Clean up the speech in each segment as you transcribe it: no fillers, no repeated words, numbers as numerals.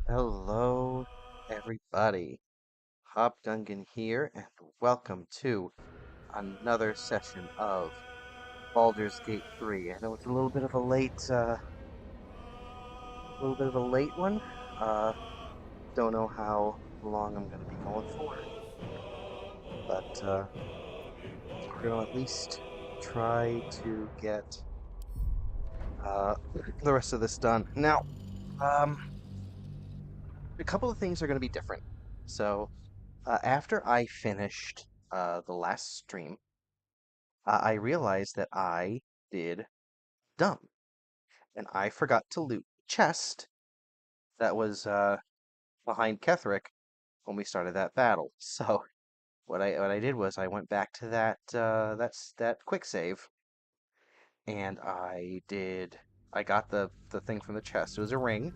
Hello, everybody. Hobgungan here, and welcome to another session of Baldur's Gate 3. I know it's a little bit of a late one. Uh, don't know how long I'm going to be going for, but we're going to at least try to get uh, the rest of this done. Now, um, a couple of things are going to be different. So, after I finished the last stream, I realized that I did dumb, and I forgot to loot the chest that was behind Ketheric when we started that battle. So what I did was I went back to that quick save, and I got the thing from the chest. It was a ring.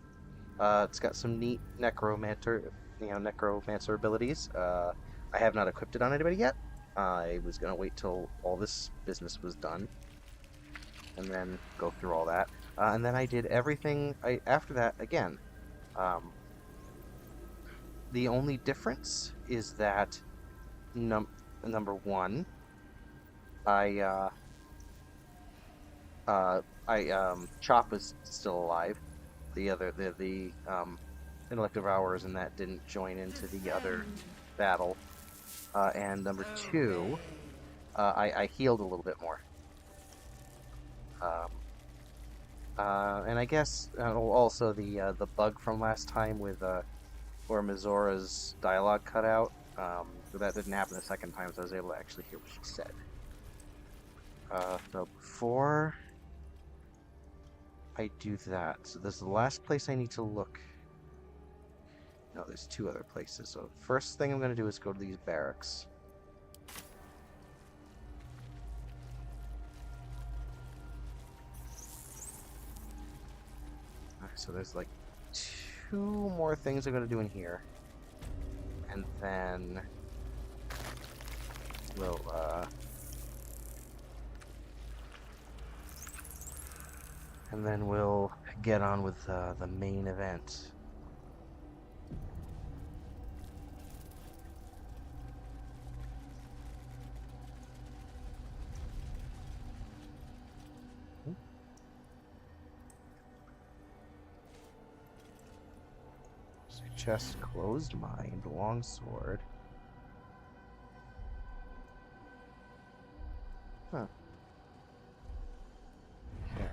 It's got some neat necromancer abilities. I have not equipped it on anybody yet. I was gonna wait till all this business was done and then go through all that. And then I did everything after that again. Um, the only difference is that number one, I Chop was still alive. The intellective hours and that didn't join into the other battle. And number two, I healed a little bit more. Um, and I guess also the bug from last time with where Mizora's dialogue cut out. So that didn't happen the second time, so I was able to actually hear what she said. So before I do that, so this is the last place I need to look. No, there's two other places. So first thing I'm going to do is go to these barracks. Alright, so there's like two more things I'm going to do in here. And then we'll get on with the main event. So chest closed mind, longsword. Huh. Okay.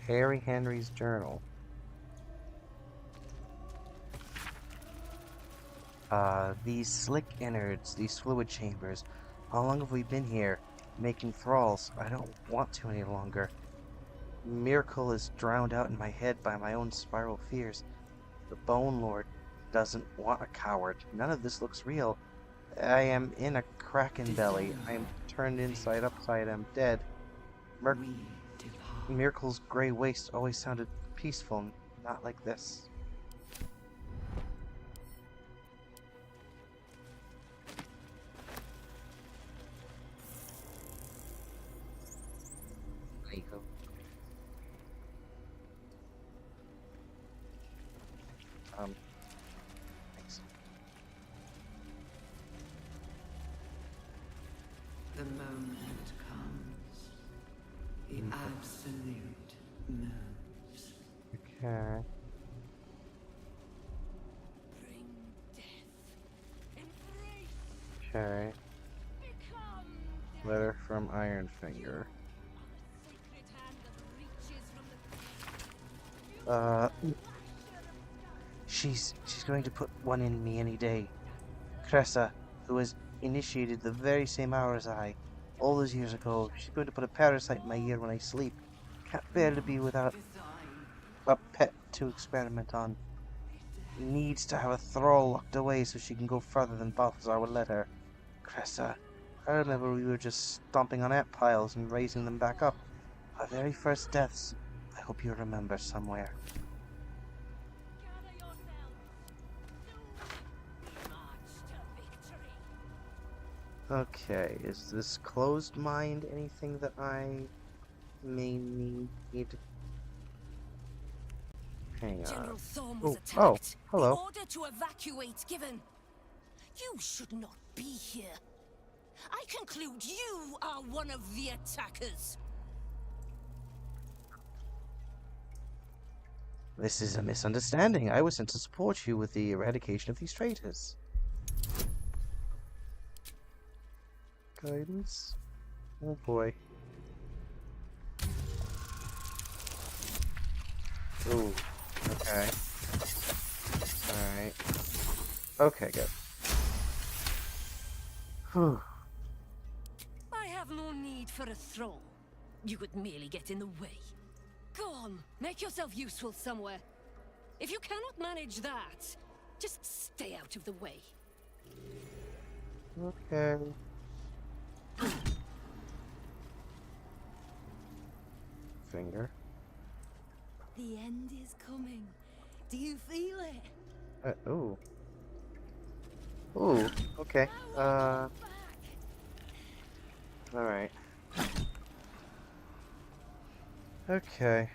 Harry Henry's journal. These slick innards, these fluid chambers. How long have we been here? Making thralls. I don't want to any longer. Miracle is drowned out in my head by my own spiral fears. The Bone Lord doesn't want a coward. None of this looks real. I am in a kraken belly. I am turned inside upside. I'm dead. Miracle's gray waste always sounded peaceful, not like this. There you go. Thanks. The moment comes. The absolute moves. Okay. Bring death. Embrace. Okay. Become death. Letter from Ironfinger. Secret hand that reaches from the She's going to put one in me any day. Cressa, who was initiated the very same hour as I, all those years ago, she's going to put a parasite in my ear when I sleep. Can't bear to be without a pet to experiment on. Needs to have a thrall locked away so she can go further than Balthazar would let her. Cressa, I remember we were just stomping on ant piles and raising them back up. Our very first deaths. I hope you remember somewhere. gather yourselves. Soon march to victory. Okay, is this closed mind anything that I may need? Hang on. General Thorm was Oh, attacked. The hello. order to evacuate given. You should not be here. I conclude you are one of the attackers. This is a misunderstanding. I was sent to support you with the eradication of these traitors. Guidance? Oh boy. Ooh. Okay. Alright. Okay, good. Whew. I have no need for a throne. You could merely get in the way. Go on, make yourself useful somewhere. If you cannot manage that, just stay out of the way. Okay. Finger. The end is coming. Do you feel it? Ooh. Ooh, okay. Alright. Okay.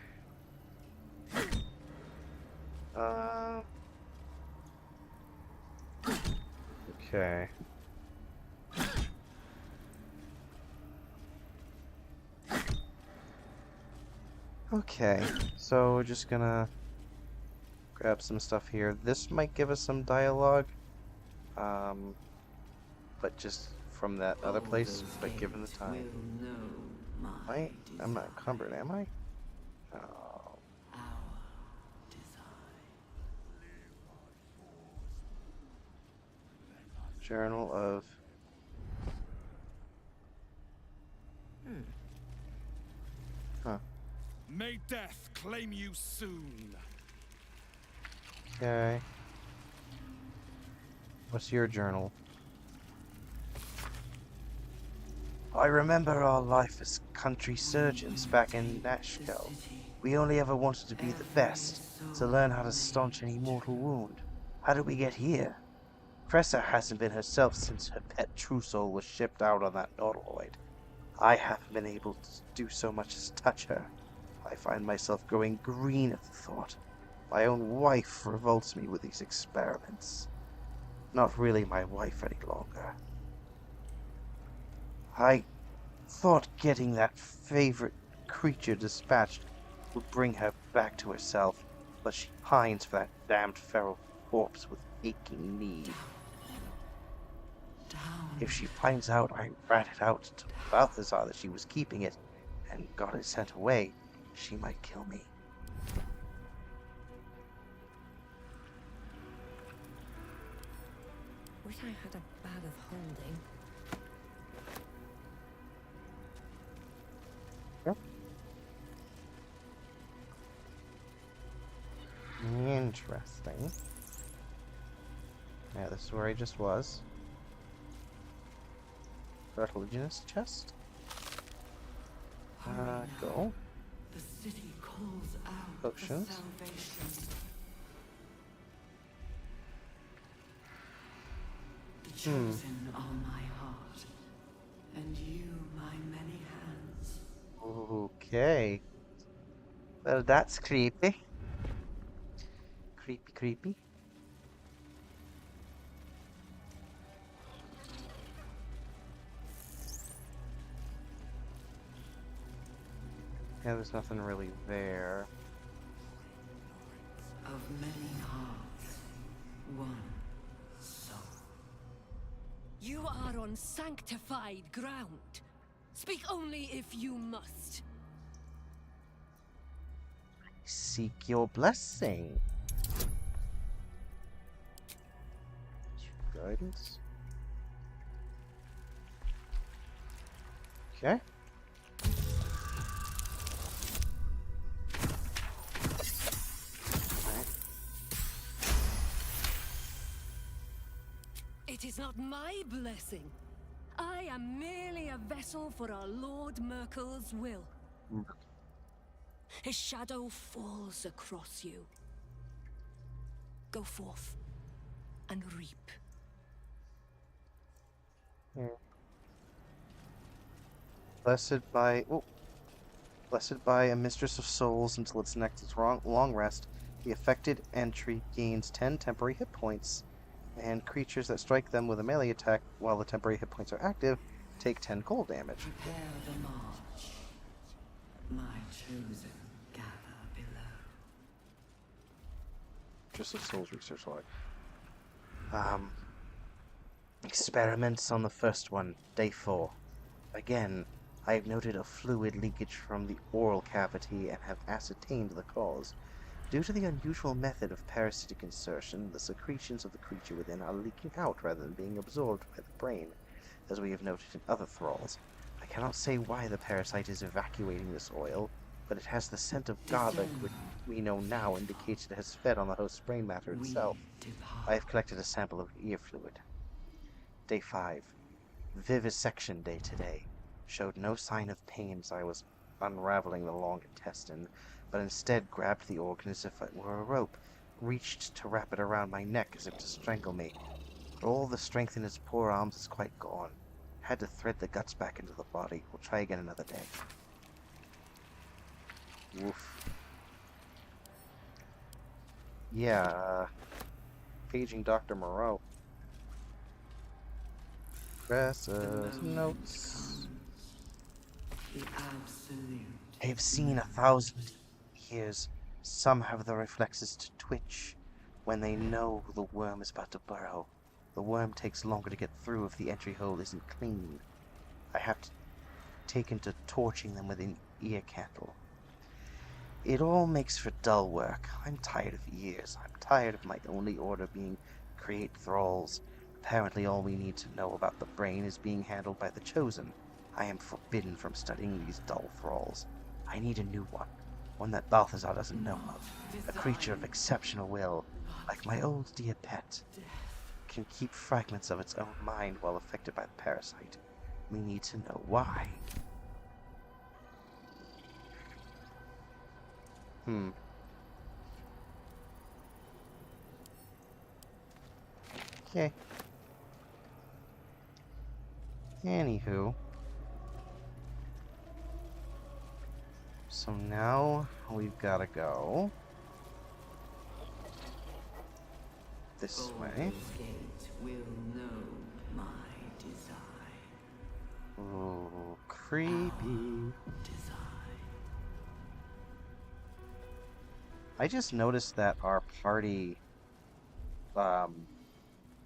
Okay. Okay, so we're just gonna grab some stuff here. This might give us some dialogue, but just from that other place, but given the time. I'm not encumbered, am I? Oh. Journal of... Huh. May death claim you soon. Okay. What's your journal? I remember our life as country surgeons back in Nashkel. We only ever wanted to be the best, to learn how to staunch any mortal wound. How did we get here? Cressa hasn't been herself since her pet Trusol was shipped out on that Nautiloid. I haven't been able to do so much as touch her. I find myself growing green at the thought. My own wife revolts me with these experiments. Not really my wife any longer. I thought getting that favorite creature dispatched would bring her back to herself, but she pines for that damned feral corpse with aching need. If she finds out I ratted out to Balthazar that she was keeping it and got it sent away, she might kill me. Wish I had a bag of holding. Interesting. Yeah, this is where I just was. Cartilaginous chest. Go. The city calls out Potions. for salvation. The chosen are my heart, and you my many hands. Okay. Well, that's creepy. Creepy, creepy. Yeah, there's nothing really there. Of many hearts, one soul. You are on sanctified ground. Speak only if you must. Seek your blessing. Guidance. Okay. It is not my blessing. I am merely a vessel for our Lord Merkel's will. His shadow falls across you. Go forth and reap. Blessed by a mistress of souls until its next long rest, The affected entry gains 10 temporary hit points, and creatures that strike them with a melee attack while the temporary hit points are active take 10 cold damage. Prepare the march. My chosen gather below. Just a Souls Research log. Experiments on the first one, day 4. Again, I have noted a fluid leakage from the oral cavity and have ascertained the cause. Due to the unusual method of parasitic insertion, the secretions of the creature within are leaking out rather than being absorbed by the brain, as we have noted in other thralls. I cannot say why the parasite is evacuating this oil, but it has the scent of garlic, which we know now indicates it has fed on the host's brain matter itself. I have collected a sample of ear fluid. Day 5. Vivisection day today. Showed no sign of pain as I was unraveling the long intestine, but instead grabbed the organ as if it were a rope, reached to wrap it around my neck as if to strangle me. But all the strength in his poor arms is quite gone. Had to thread the guts back into the body. We'll try again another day. Woof. Yeah, paging Dr. Moreau. Precious notes. The absolute. I have seen 1,000 years. Some have the reflexes to twitch when they know the worm is about to burrow. The worm takes longer to get through if the entry hole isn't clean. I have to taken to torching them with an ear candle. It all makes for dull work. I'm tired of years. I'm tired of my only order being create thralls. Apparently all we need to know about the brain is being handled by the Chosen. I am forbidden from studying these dull thralls. I need a new one that Balthazar doesn't know of. A creature of exceptional will, like my old dear pet. Can keep fragments of its own mind while affected by the parasite. We need to know why. Okay. Anywho. So now we've got to go this way. Baldur's Gate will know my design. Ooh, creepy. Design. I just noticed that our party,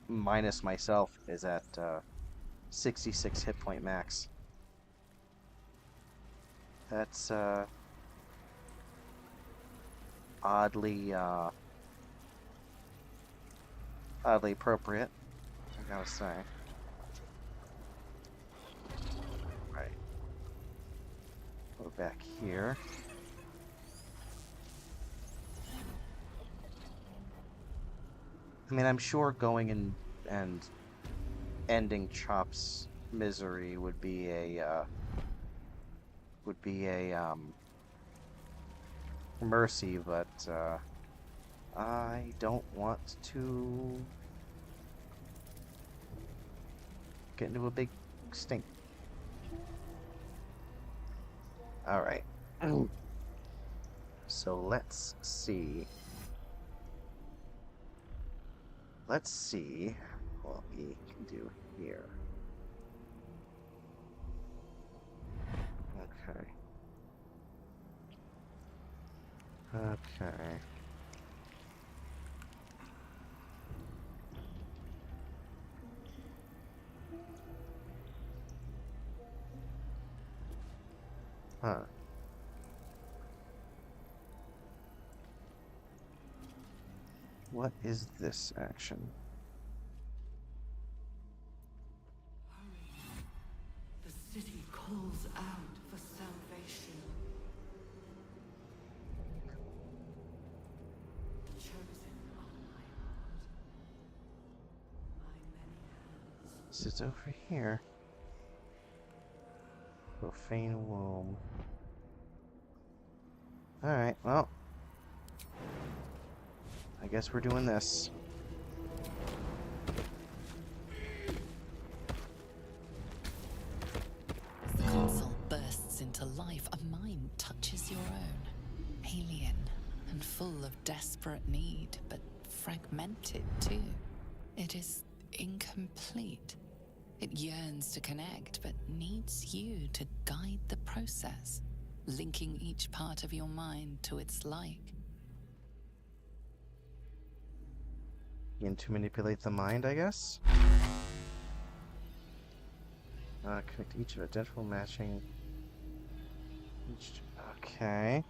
minus myself, is at 66 hit point max. That's oddly appropriate, I gotta say. Right. Go back here. I mean, I'm sure going and ending Chop's misery would be a mercy, but I don't want to get into a big stink. All right. So let's see. Let's see what we can do here. Okay. Okay. Huh. What is this action? Hurry. The city calls out for salvation. The chosen are my heart. My many hands. This is over here. Profane womb. Alright, well. I guess we're doing this. The console bursts into life. A mind touches your own. Alien, and full of desperate need, but fragmented too. It is incomplete. It yearns to connect, but needs you to guide the process, linking each part of your mind to its like. Begin to manipulate the mind, I guess? Connect each of identical matching. Okay.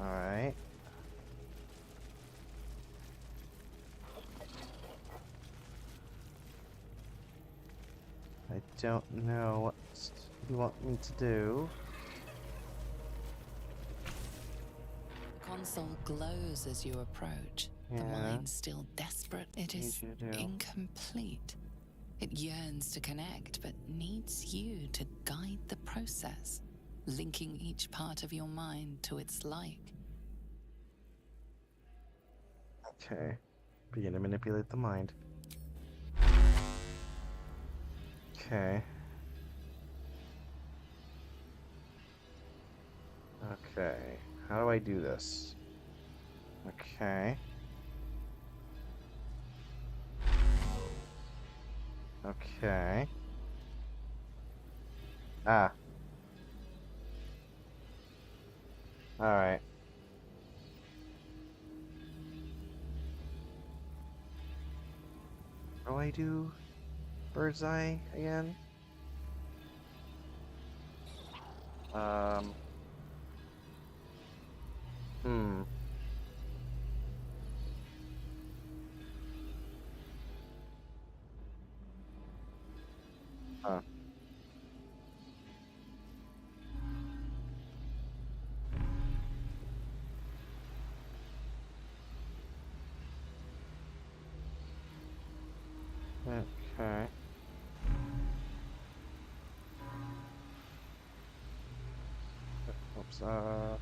Alright. I don't know what you want me to do. Console glows as you approach. The Yeah. mind still desperate. It is Need you to do. incomplete. It yearns to connect, but needs you to guide the process, linking each part of your mind to its like. Okay. Begin to manipulate the mind. Okay. Okay. How do I do this? Okay. Okay. Ah. Alright. How do I do bird's eye again? Hmm. Huh. Okay. Oops, huh.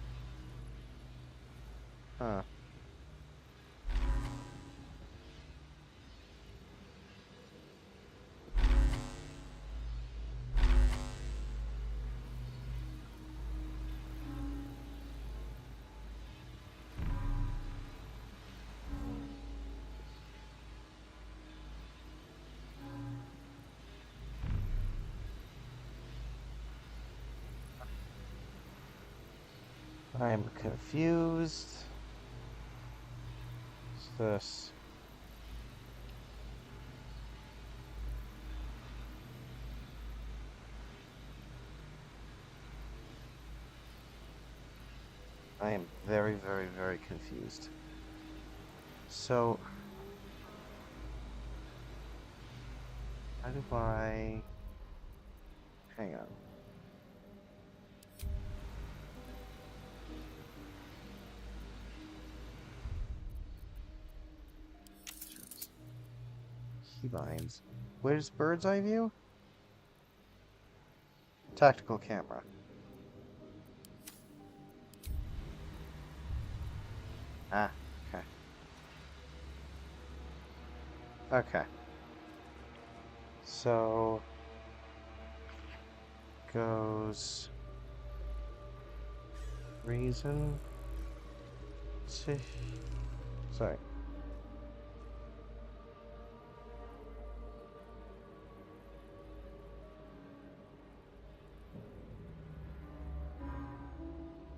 I'm confused. What's this? I am very, very, very confused. So, how do I... Hang on. Keybinds. Where's bird's eye view? Tactical camera. Ah, okay. Okay. So goes reason to sorry.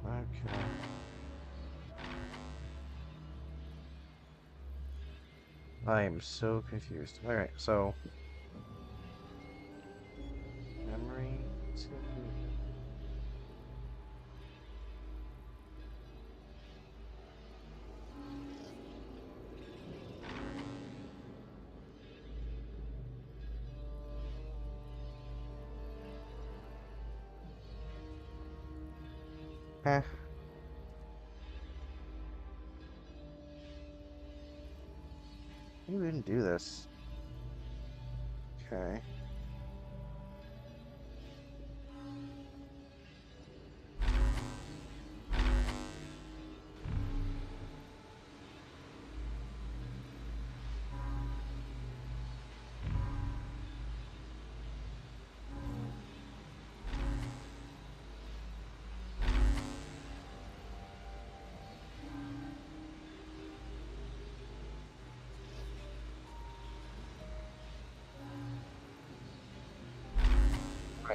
Okay. I am so confused. Alright, so memory to Heh. You didn't do this. Okay.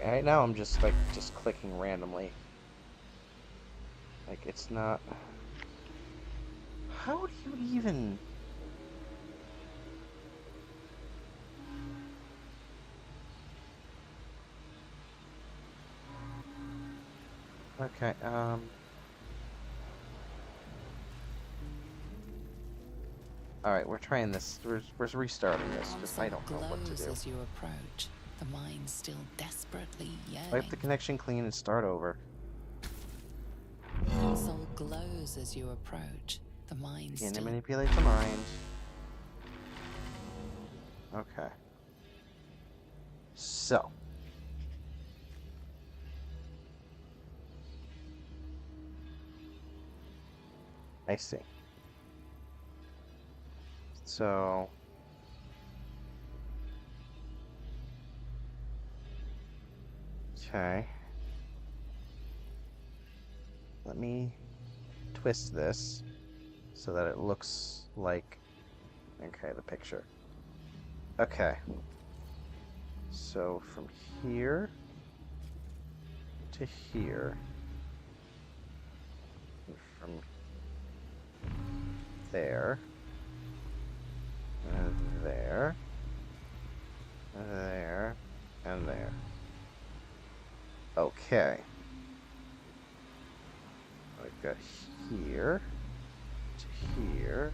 Right now I'm just like clicking randomly. Like it's not. How do you even? Okay. All right, we're trying this. We're restarting this because I Console don't know what to glows do. as you approach, the mind still desperately Wipe yearning. the connection clean and start over. Console glows as you approach, the mind Begin to still. manipulate the mind. Okay. So. I see. So. Okay. Let me twist this so that it looks like, okay, the picture. Okay. So from here to here, from there, and there, there, and there. Okay. I've got here to here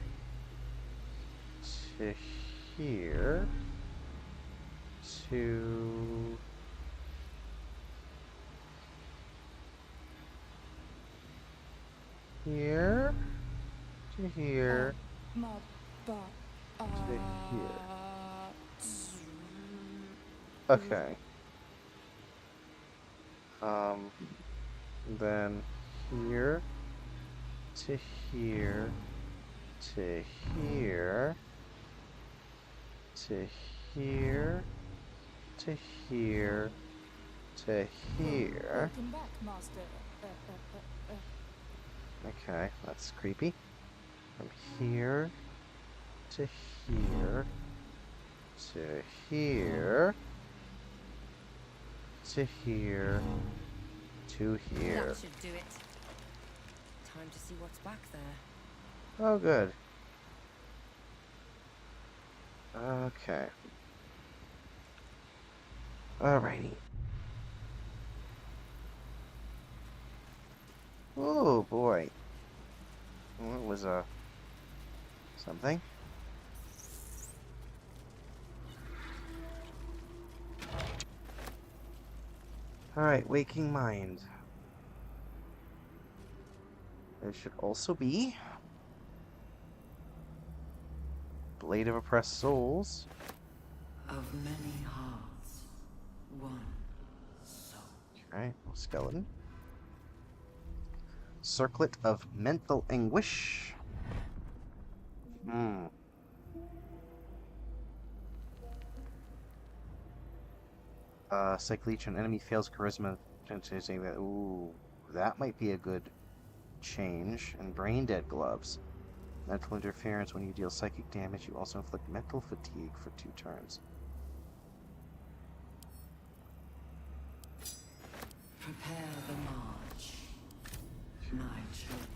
to here to here to here to here. Okay. Then here to here to here to here to here to here. Welcome back, Master. Okay, that's creepy. From here to here to here to here to here. That should do it. Time to see what's back there. Oh, good. Okay. Alrighty. Oh boy. Well, it was something. Alright, waking mind. There should also be Blade of Oppressed Souls. Of many hearts, one soul. Okay, skeleton. Circlet of Mental Anguish. Psych Leech, an enemy fails charisma. Saying that, ooh, that might be a good change. And Brain Dead Gloves. Mental interference. When you deal psychic damage, you also inflict mental fatigue for 2 turns. Prepare the march, my children.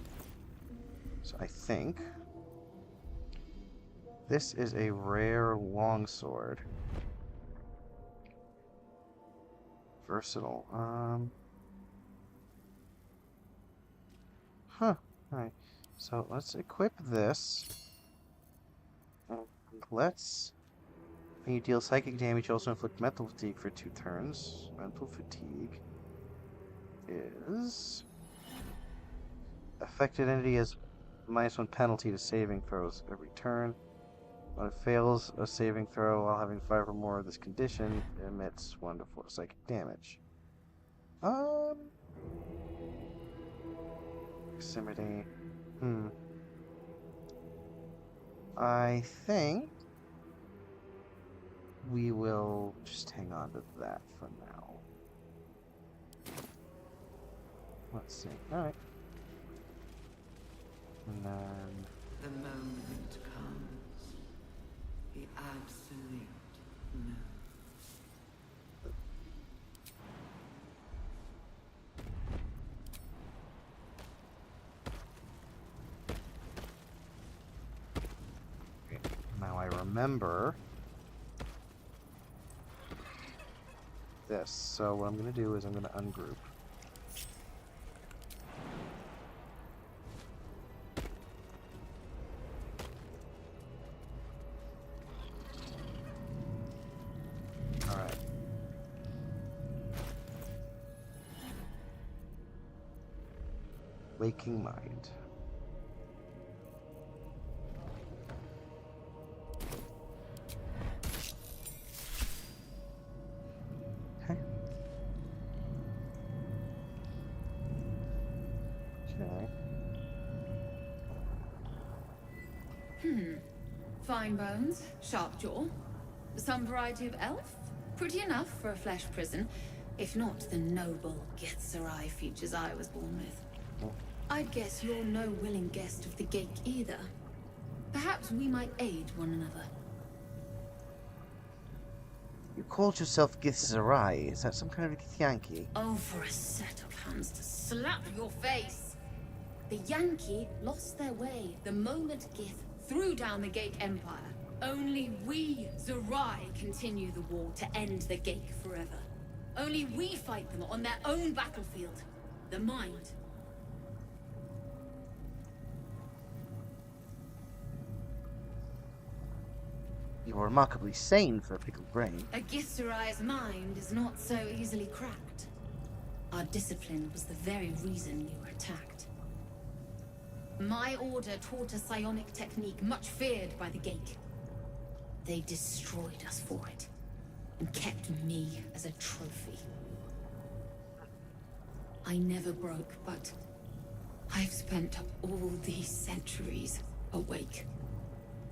So I think this is a rare longsword. Versatile. Huh. Alright. So let's equip this. And let's. When you deal psychic damage, you also inflict mental fatigue for 2 turns. Mental fatigue is. Affected entity has -1 penalty to saving throws every turn. When it fails a saving throw while having 5 or more of this condition, it emits 1 to 4 psychic damage. Proximity. I think we will just hang on to that for now. Let's see. Alright. And then. The moment comes. The absolute no. remember this. So what I'm going to do is I'm going to ungroup. Alright. Waking mind. Okay. Fine bones, sharp jaw. Some variety of elf? Pretty enough for a flesh prison, if not the noble Gethzerai features I was born with. I'd guess you're no willing guest of the Gate either. Perhaps we might aid one another. You called yourself Githzerai. Is that some kind of a Yankee? Oh, for a set of hands to slap your face! The Yankee lost their way the moment Gith threw down the Gate Empire. Only we, Zerai, continue the war to end the Gate forever. Only we fight them on their own battlefield. The mind. You're remarkably sane for a pickled brain. A Githzerai's mind is not so easily cracked. Our discipline was the very reason you were attacked. My order taught a psionic technique much feared by the Gate. They destroyed us for it, and kept me as a trophy. I never broke, but I've spent all these centuries awake,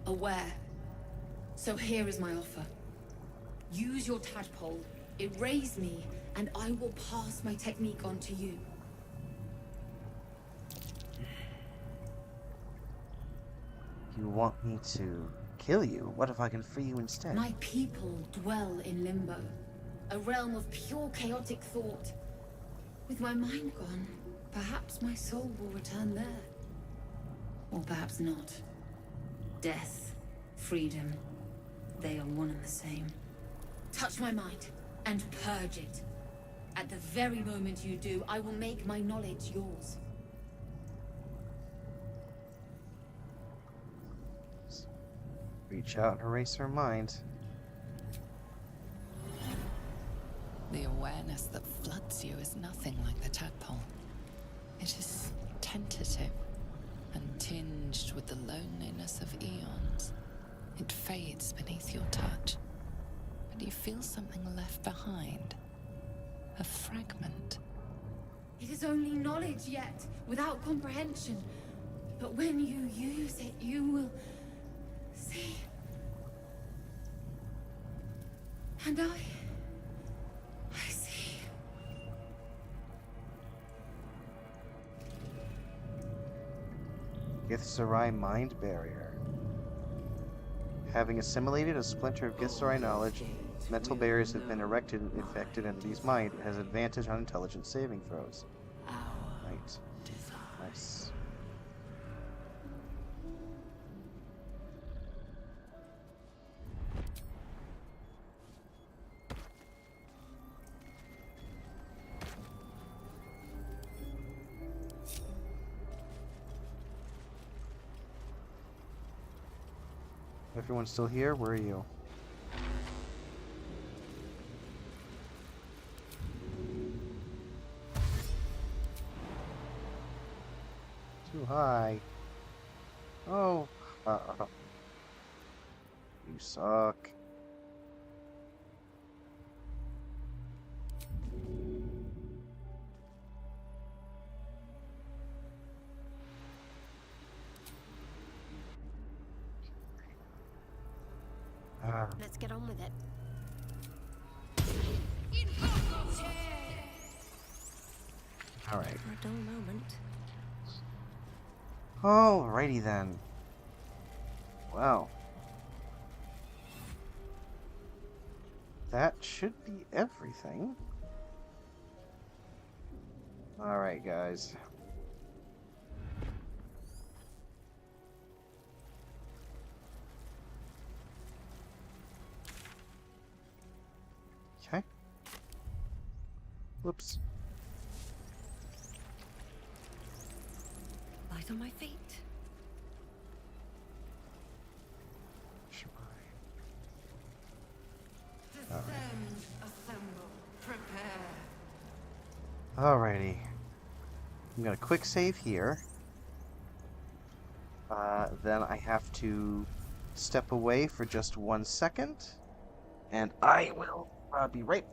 aware. So here is my offer. Use your tadpole, erase me, and I will pass my technique on to you. You want me to kill you? What if I can free you instead? My people dwell in limbo, a realm of pure chaotic thought. With my mind gone, perhaps my soul will return there. Or perhaps not. Death, freedom, they are one and the same. Touch my mind, and purge it. At the very moment you do, I will make my knowledge yours. Reach out and erase her mind. The awareness that floods you is nothing like the tadpole. It is tentative and tinged with the loneliness of eons. It fades beneath your touch, but you feel something left behind. A fragment. It is only knowledge yet, without comprehension. But when you use it, you will see. And I see. Githzerai mind barrier. Having assimilated a splinter of Githzerai knowledge, mental barriers have been erected and infected entity's mind. It has advantage on intelligence saving throws. Right. Nice. Everyone's still here? Where are you? Too high. Oh. You suck. Let's get on with it. All right. For a dull moment. Alrighty then. Well. That should be everything. Alright, guys. Whoops. Light on my feet. Descend, assemble, prepare. Alrighty. I'm gonna quick save here. Then I have to step away for just 1 second, and I will be right.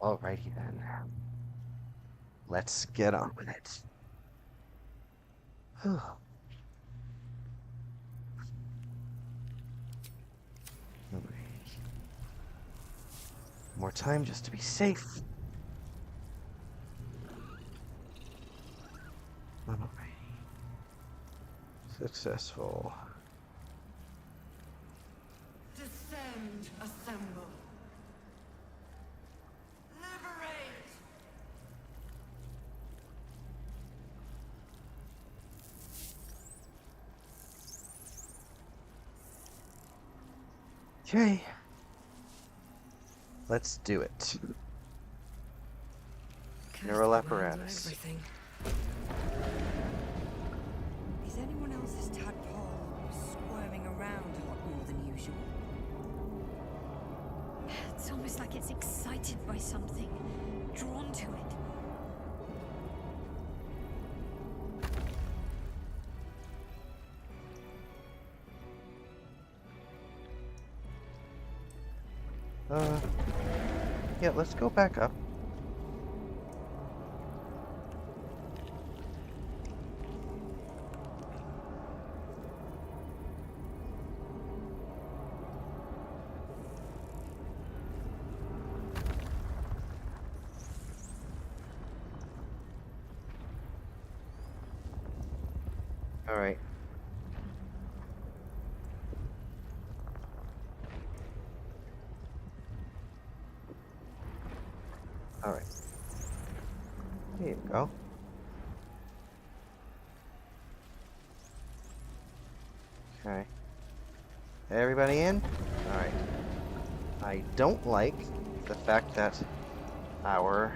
Alrighty then. Let's get on with it. More time just to be safe. Alright. Successful. Descend, assemble. Liberate! Okay. Let's do it. Neural apparatus. Everything. Is anyone else's tadpole squirming around a lot more than usual? It's almost like it's excited by something, drawn to it. Yeah, let's go back up. All right. All right. There you go. Okay. Everybody in? All right. I don't like the fact that our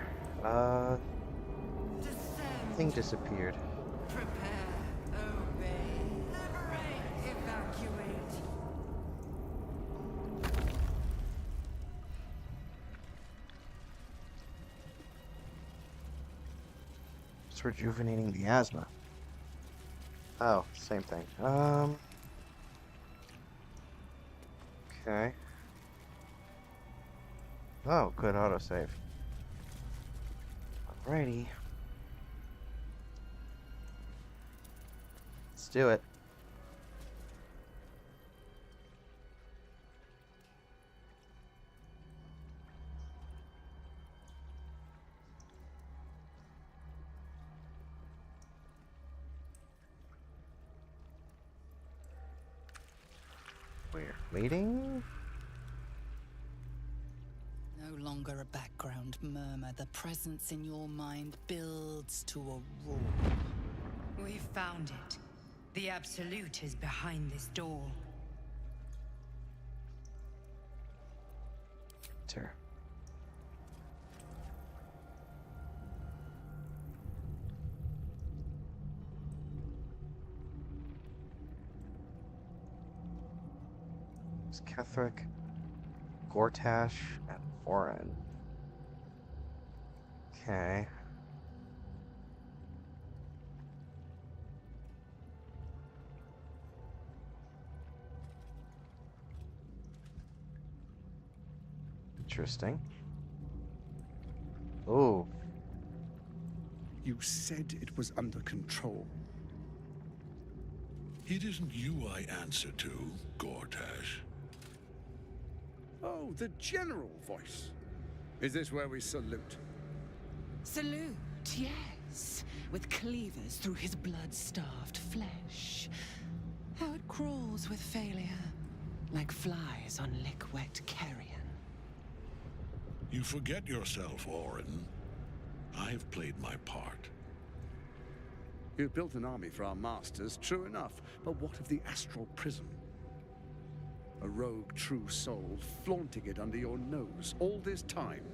Descend, thing disappeared. prepare, obey. Liberate, evacuate. It's rejuvenating the asthma. Oh, same thing. Okay. Oh, good autosave. Alrighty. Let's do it. We're waiting. No longer a background murmur. The presence in your mind builds to a roar. We've found it. The Absolute is behind this door. Enter. It's Ketheric, Gortash, and Orin. Okay. Interesting. Oh, You said it was under control. It isn't you I answer to, Gortash. Oh, the general voice. Is this where we salute? Salute, yes, with cleavers through his blood-starved flesh. How it crawls with failure, like flies on lick-wet carrion. You forget yourself, Orin. I've played my part. You've built an army for our masters, true enough. But what of the astral prism? A rogue true soul flaunting it under your nose all this time.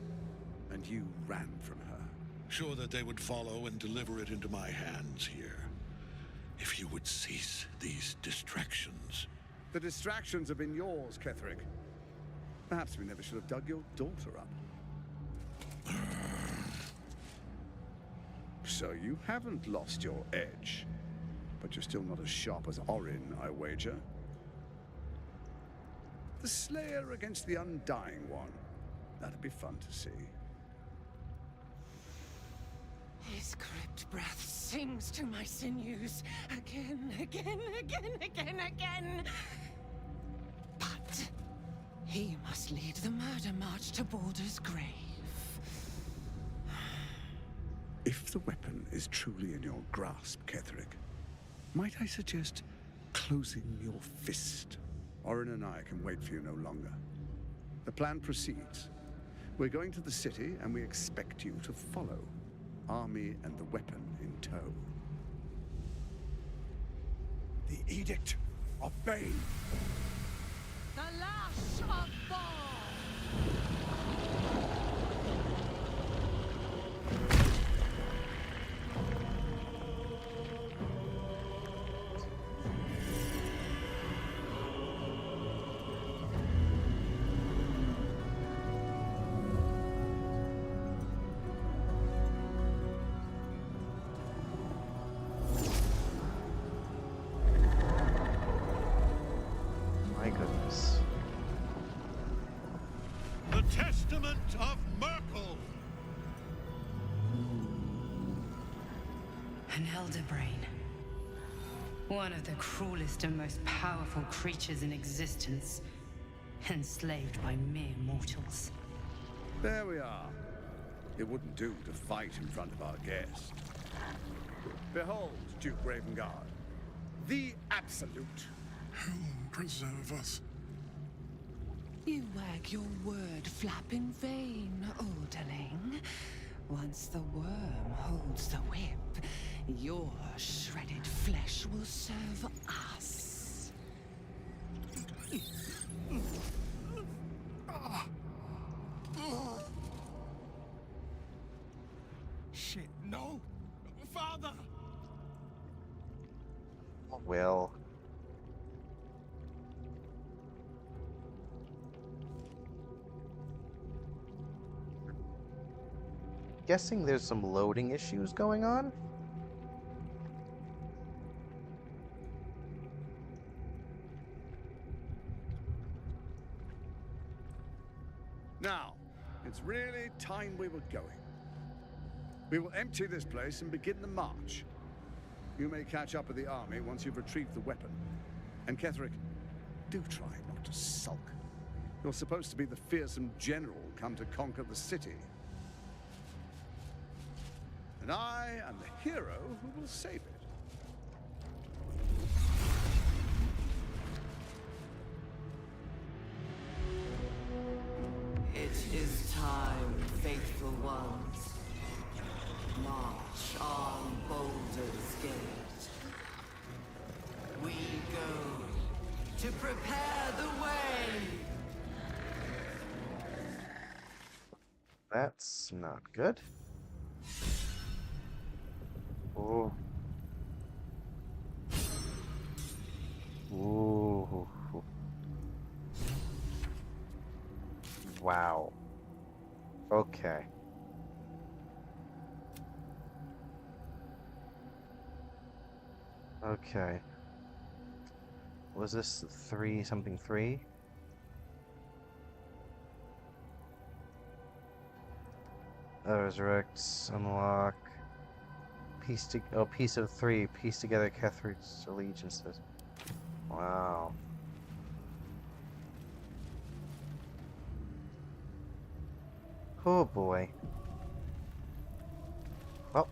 And you ran from her. Sure that they would follow and deliver it into my hands here. If you would cease these distractions. The distractions have been yours, Ketheric. Perhaps we never should have dug your daughter up. So you haven't lost your edge. But you're still not as sharp as Orin, I wager. The Slayer against the Undying One. That'd be fun to see. His crypt breath sings to my sinews. Again, again, again, again, again. But he must lead the murder march to Baldur's grave. If the weapon is truly in your grasp, Ketheric, might I suggest closing your fist? Orin and I can wait for you no longer. The plan proceeds. We're going to the city, and we expect you to follow. Army and the weapon in tow. The Edict of Bane. The lash of Thorm! my goodness. The Testament of Merkel. An elder brain. One of the cruelest and most powerful creatures in existence. Enslaved by mere mortals. There we are. It wouldn't do to fight in front of our guest. Behold, Duke Ravengard. The Absolute. He'll preserve us. You wag your word flap in vain, Alderling. Once the worm holds the whip, your shredded flesh will serve us. Shit, no! Father! Will. Guessing there's some loading issues going on? Now, it's really time we were going. We will empty this place and begin the march. You may catch up with the army once you've retrieved the weapon. And Ketheric, do try not to sulk. You're supposed to be the fearsome general come to conquer the city. And I am the hero who will save it. It is time, faithful ones. March on Baldur's Gate. We go to prepare the way. That's not good. Oh. Ooh. Wow. Okay. Okay. Was this 3 something 3? Resurrect, unlock, piece of 3, piece together Ketheric's allegiances. Wow. Oh boy. Well.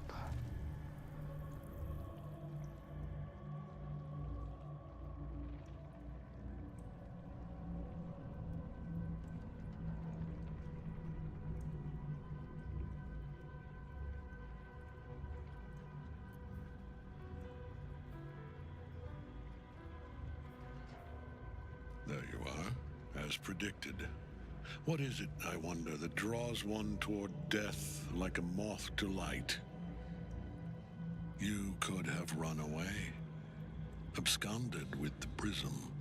There you are, as predicted. What is it, I wonder, that draws one toward death like a moth to light? You could have run away, absconded with the prism.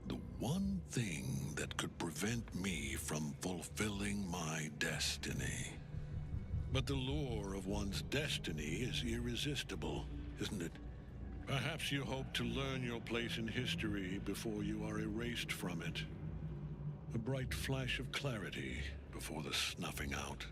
The one thing that could prevent me from fulfilling my destiny. But the lure of one's destiny is irresistible, isn't it? Perhaps you hope to learn your place in history before you are erased from it. A bright flash of clarity before the snuffing out.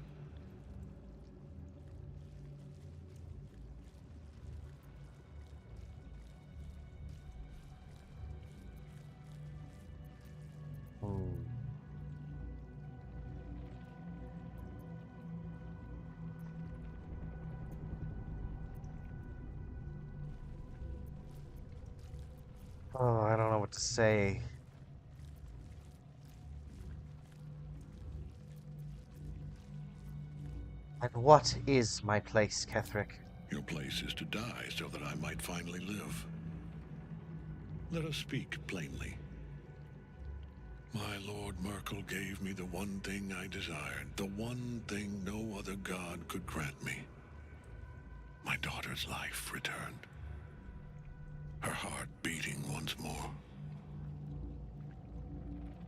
Oh, I don't know what to say. And what is my place, Ketheric? Your place is to die so that I might finally live. Let us speak plainly. My Lord Merkel gave me the one thing I desired, the one thing no other god could grant me. My daughter's life returned. Her heart beating once more.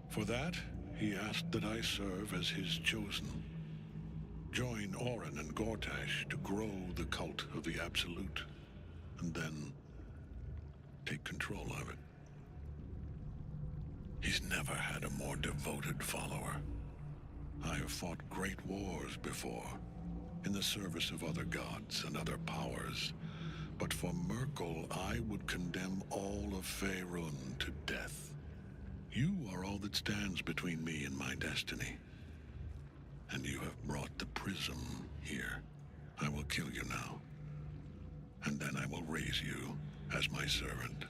For that, he asked that I serve as his chosen. Join Orin and Gortash to grow the cult of the Absolute, and then take control of it. He's never had a more devoted follower. I have fought great wars before, in the service of other gods and other powers, but for Merkel, I would condemn all of Faerun to death. You are all that stands between me and my destiny. And you have brought the prism here. I will kill you now. And then I will raise you as my servant.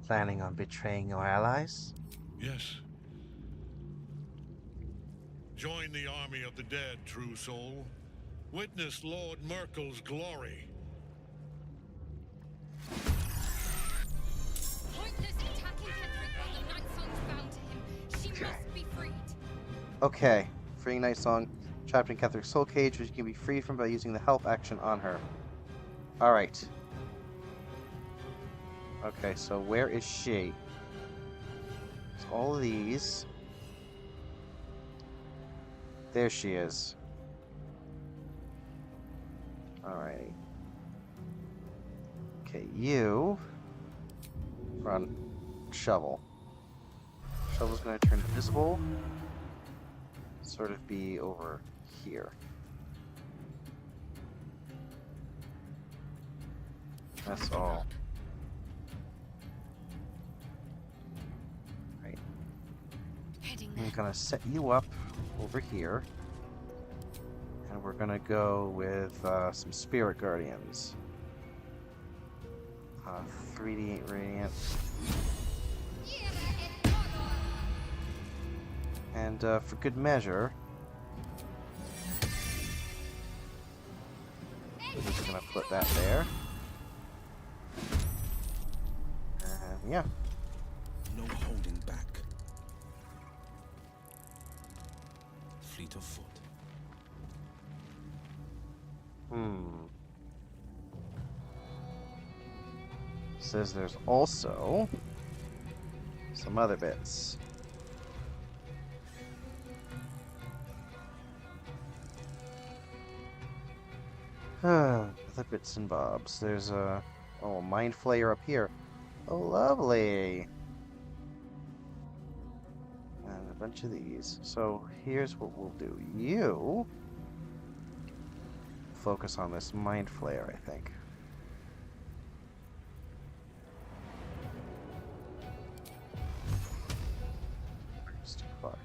Planning on betraying your allies? Yes. Join the army of the dead, true soul. Witness Lord Merkel's glory. Pointless attacking Ketheric while the Night Song's bound to him. She must be freed. Okay. Freeing Night Song, trapped in Ketheric's soul cage, which can be freed from by using the help action on her. Alright. Okay, so where is she? So all of these. There she is. Alrighty. Okay, you run shovel. Shuttle's going to turn invisible. Sort of be over here. That's all. Right. I'm gonna set you up over here. And we're gonna go with some Spirit Guardians. 3d8 Radiant. And for good measure, we're just gonna put that there. And yeah. No holding back. Fleet of foot. Says there's also some other bits. Other bits and bobs. There's a Mind Flayer up here. Oh, lovely. And a bunch of these. So here's what we'll do. You focus on this Mind Flayer, I think. It's too far.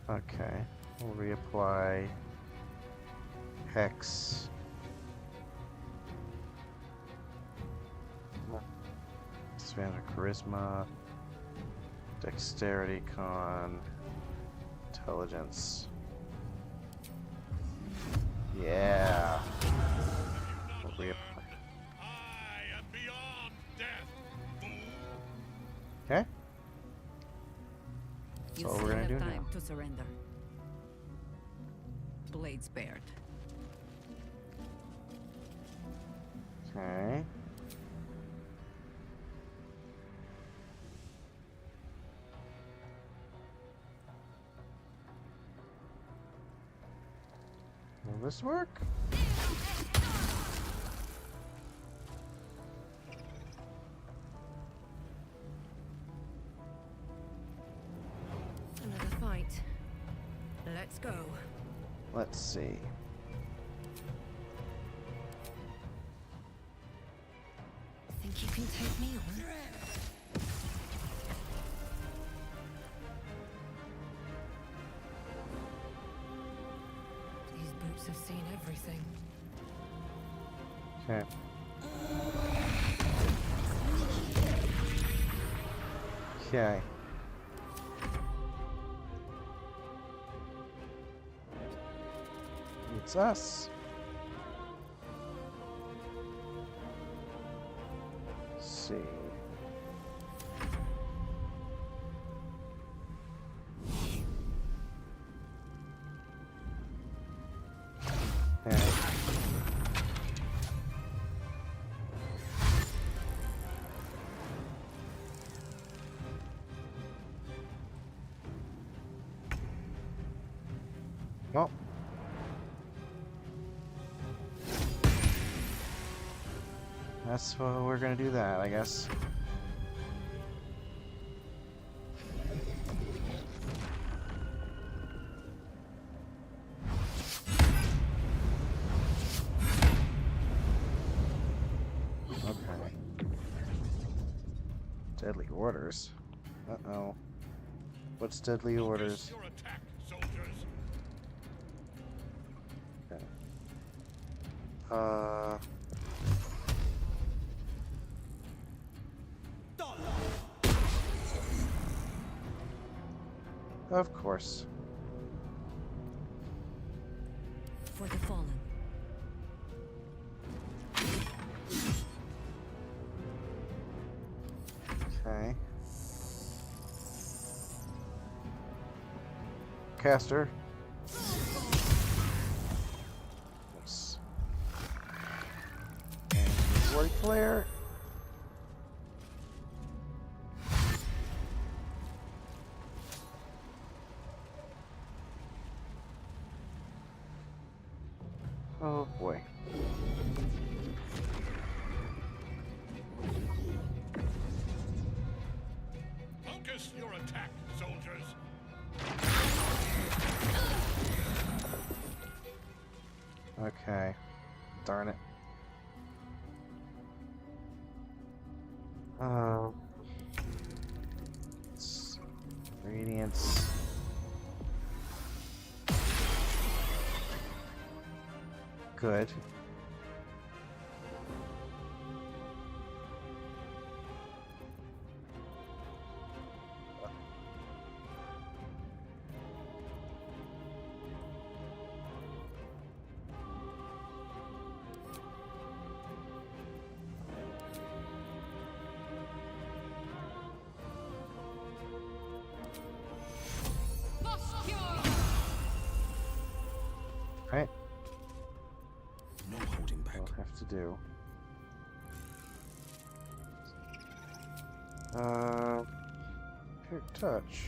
Okay, we'll reapply Hex. Expand Charisma, Dexterity, Con, Intelligence. Yeah. We'll reapply. I am beyond death. Okay. That's all we're gonna do now. Time to surrender. Blades bared. Okay. Will this work? Another fight. Let's go. Let's see. Think you can take me on? These boots have seen everything. Okay. Okay. It's us. Let's see. Okay. Well. That's what we're gonna do that, I guess. Okay. Deadly orders. Uh-oh. What's deadly orders? Your attack, soldiers. Okay. Of course. For the fallen. Okay. Caster. Nice. And Ward Flare. Oh boy. Focus your attack, soldiers. Okay. Darn it. Radiance. Good. Right. No holding back. We'll have to do. Pure touch.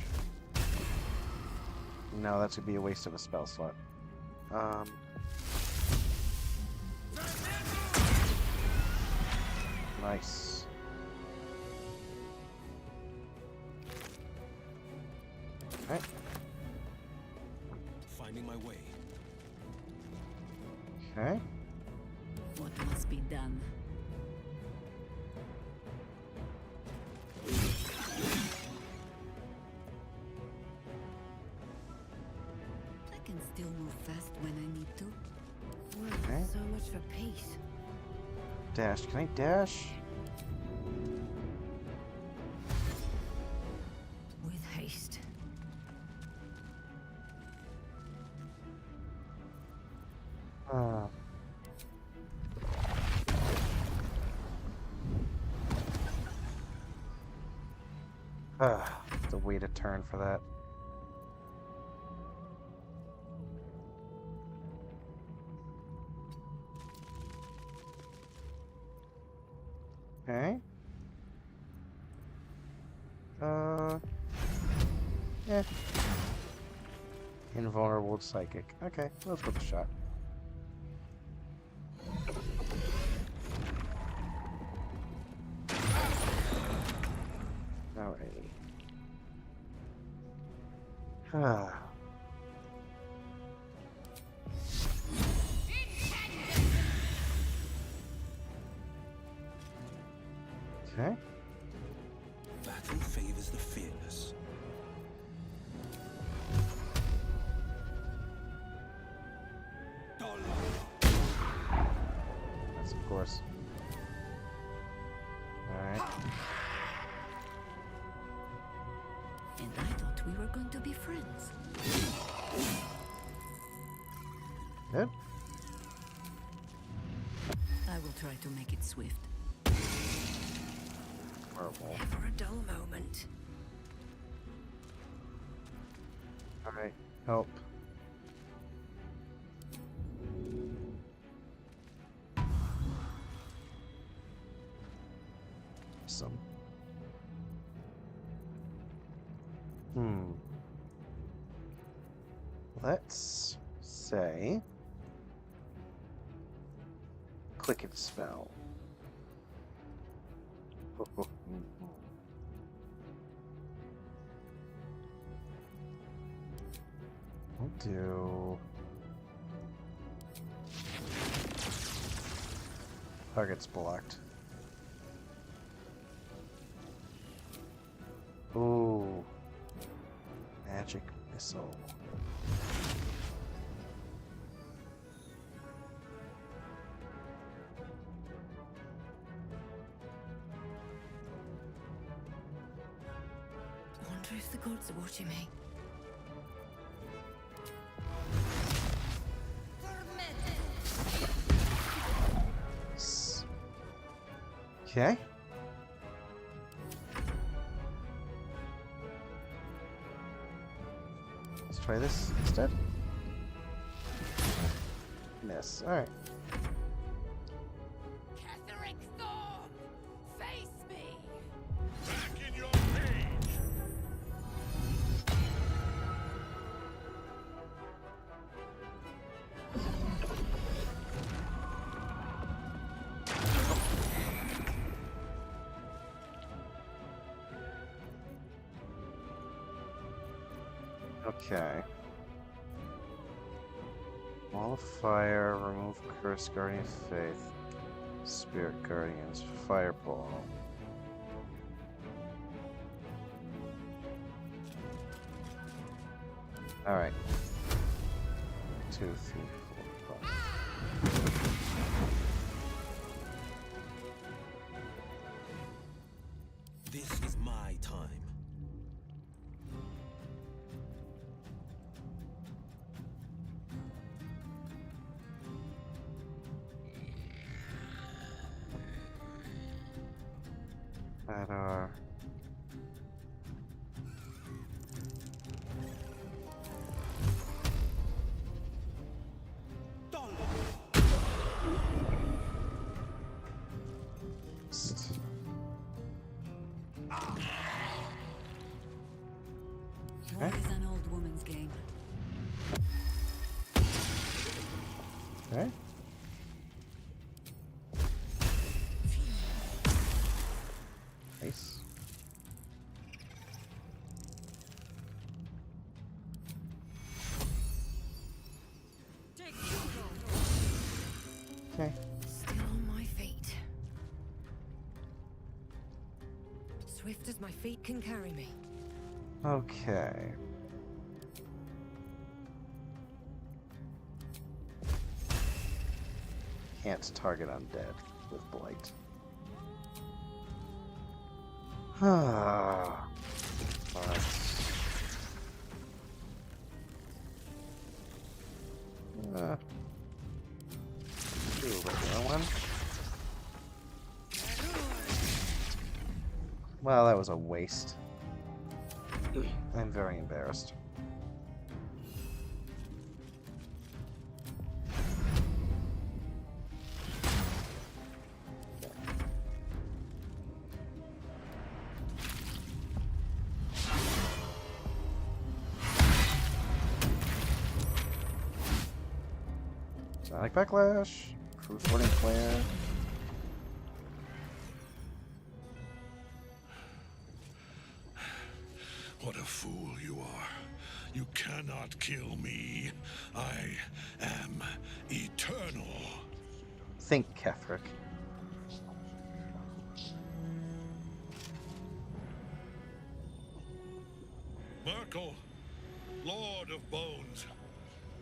No, that would be a waste of a spell slot. Nice. Right. Finding my way. Okay. What must be done? I can still move fast when I need to. Okay. So much for pace. Dash. Can I dash? With haste. The way to turn for that. Okay. Yeah. Invulnerable psychic. Okay, let's give it a shot. Alrighty. Okay. Battle favors the fearless. That's of course. Alright. And I thought we were going to be friends. Good. I will try to make it swift. Horrible. Never a dull moment. Alright. Help. Some. Let's say click and spell. I'll do target's blocked. Ooh. Magic missile. I wonder if the gods are watching me. Okay. Let's try this instead. Miss. Alright. Ketheric Thorm! Face me! Back in your cage! Okay. Wall of Fire, remove Curse, Guardian of Faith, Spirit Guardians, Fireball. Alright. 2, 3, 4, 5. This is my time. That are... War is an old woman's game. Okay. Nice. Okay. Still on my feet. Swift as my feet can carry me. Okay. Can't target undead with blight. Ah. Do a regular one. Well, that was a waste. I'm very embarrassed. Sonic Backlash, Crew Sorting Flare. What a fool you are. You cannot kill me. I am eternal. Think, Ketheric. Merkel, Lord of Bones,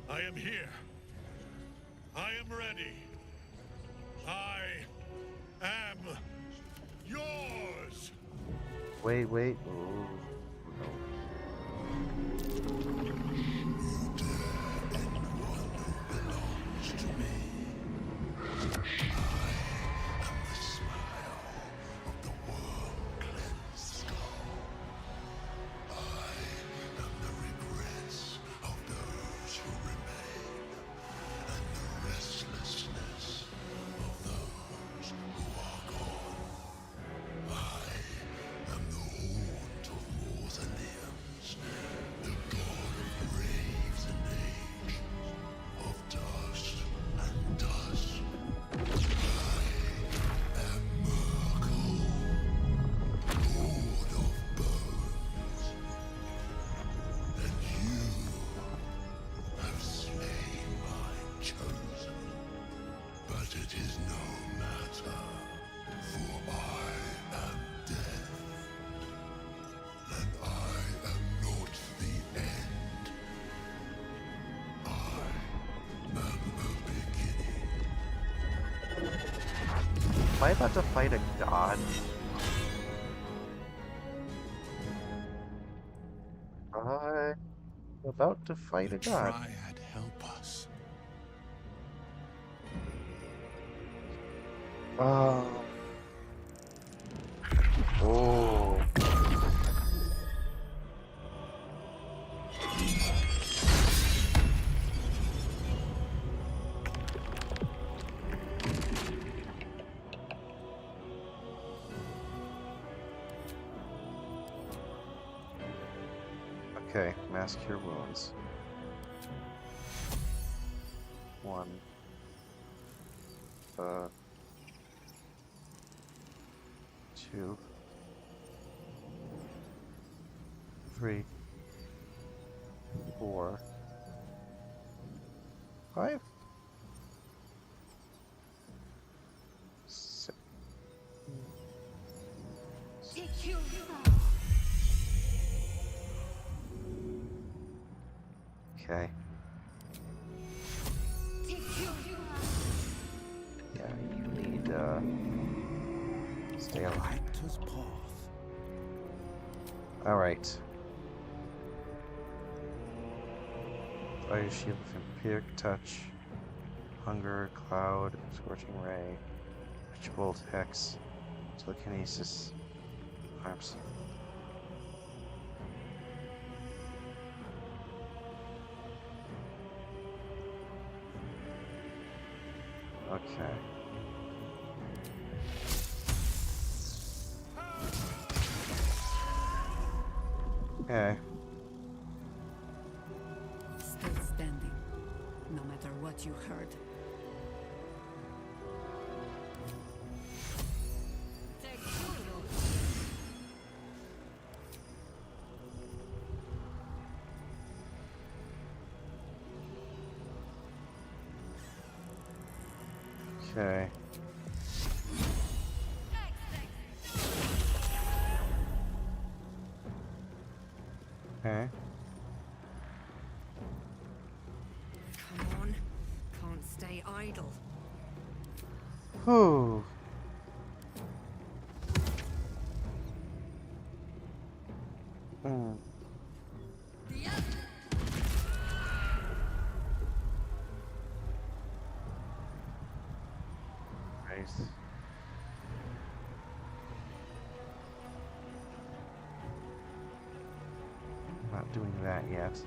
I am here. I am ready. I am yours. Wait. Ooh, no. Am I about to fight a god? I'm about to fight a god. Triad help us. Oh. Okay, mask your wounds. 1. 2. 3. 4, 5, 6. Okay. Yeah, you need stay alive. Hector's path. All right. Fire shield, vampiric touch, hunger, cloud, scorching ray, witch bolt, hex, telekinesis, arms. Okay. Okay. Still standing, no matter what you heard. Okay. Okay. Come on. Can't stay idle. Whew. Hmm. Nice. Not doing that yet.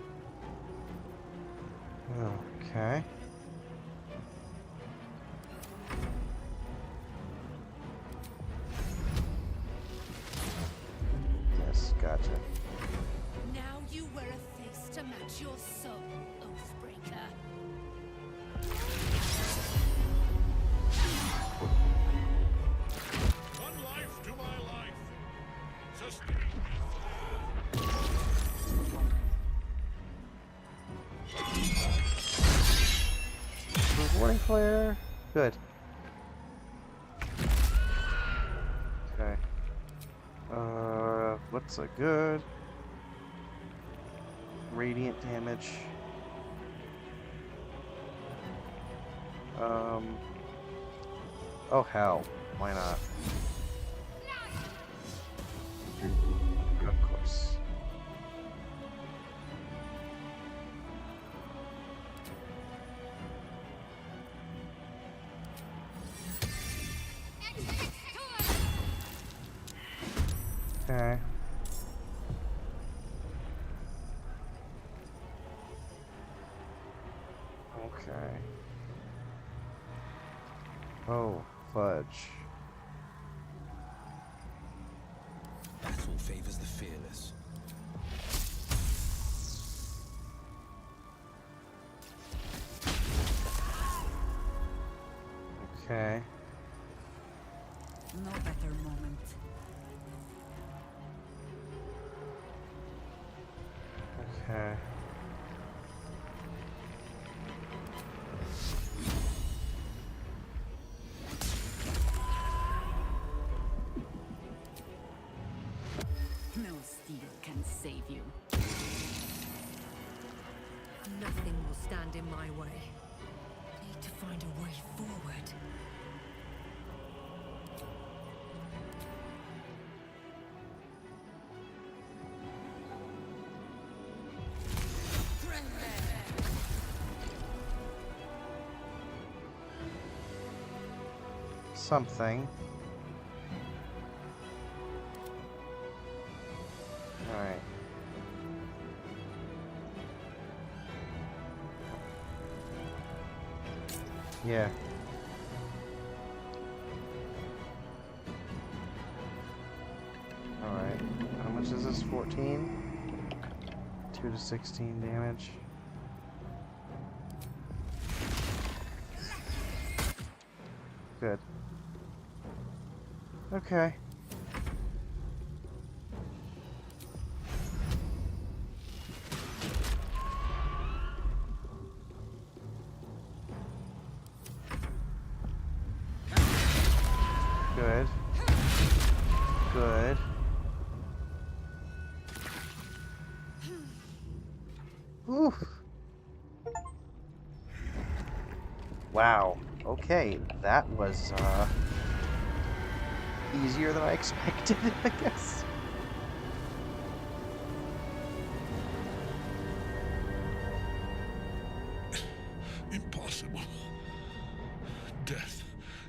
Okay. Yes, gotcha. Now you wear a face to match your soul, Oathbreaker. One life to my life. Sustain. Warning flare. Good. Okay. What's a good radiant damage? Oh hell, why not? Of course. Okay. Okay. Oh, fudge. Battle favors the fearless. Okay. No better moment. Okay. No steel can save you. Nothing will stand in my way. Need to find a way forward. Something. Alright. Yeah. Alright. How much is this? 14? 2 to 16 damage. Good. Okay. Whew. Wow. Okay, that was easier than I expected, I guess. Impossible. Death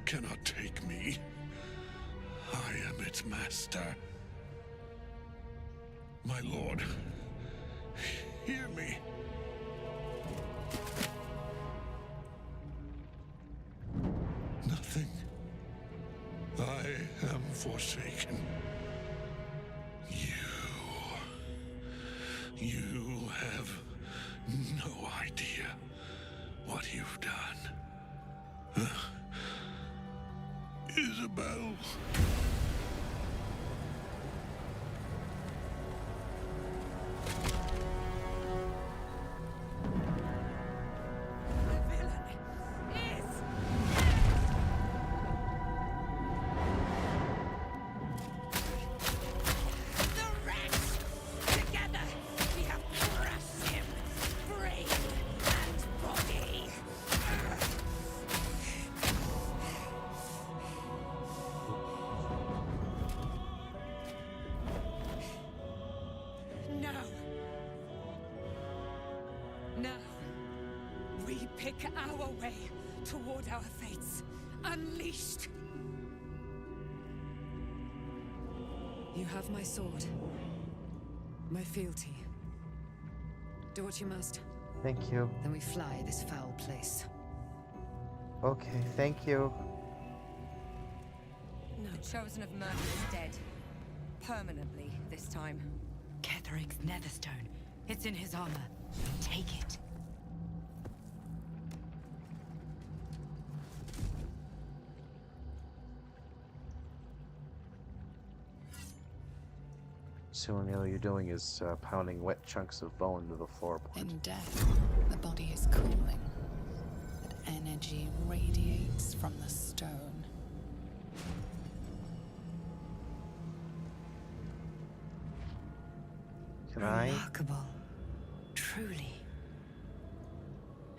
cannot take me. I am its master. My lord, hear me. Nothing. I am forsaken. You have no idea what you've done. Isabel. Pick our way toward our fates. Unleashed! You have my sword. My fealty. Do what you must. Thank you. Then we fly this foul place. Okay, thank you. No. Chosen of Murder is dead. Permanently, this time. Ketheric's netherstone. It's in his armor. Take it. Soon all you're doing is pounding wet chunks of bone to the floorboard. In death, the body is cooling, but energy radiates from the stone. Can I? Remarkable. Truly.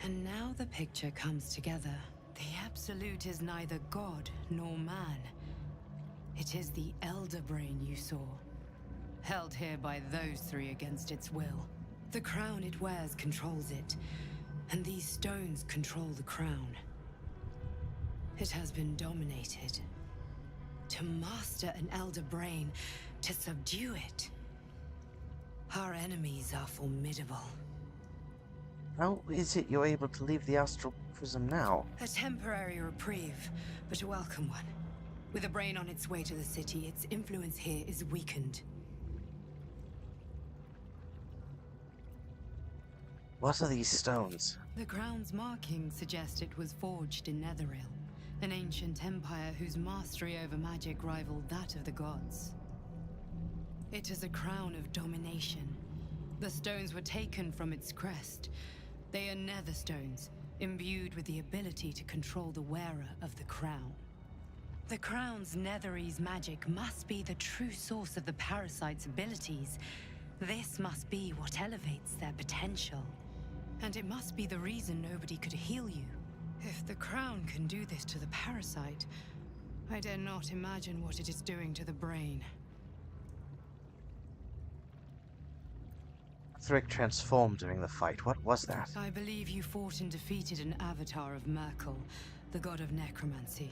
And now the picture comes together. The Absolute is neither god nor man. It is the Elder Brain you saw. Held here by those three against its will. The crown it wears controls it, and these stones control the crown. It has been dominated. To master an Elder Brain, to subdue it. Our enemies are formidable. How is it you're able to leave the astral prism now? A temporary reprieve, but a welcome one. With a brain on its way to the city, its influence here is weakened. What are these stones? The crown's markings suggest it was forged in Netheril, an ancient empire whose mastery over magic rivaled that of the gods. It is a crown of domination. The stones were taken from its crest. They are nether stones, imbued with the ability to control the wearer of the crown. The crown's Netherese magic must be the true source of the parasite's abilities. This must be what elevates their potential. And it must be the reason nobody could heal you. If the crown can do this to the parasite, I dare not imagine what it is doing to the brain. Ketheric transformed during the fight. What was that? I believe you fought and defeated an avatar of Merkel, the god of necromancy.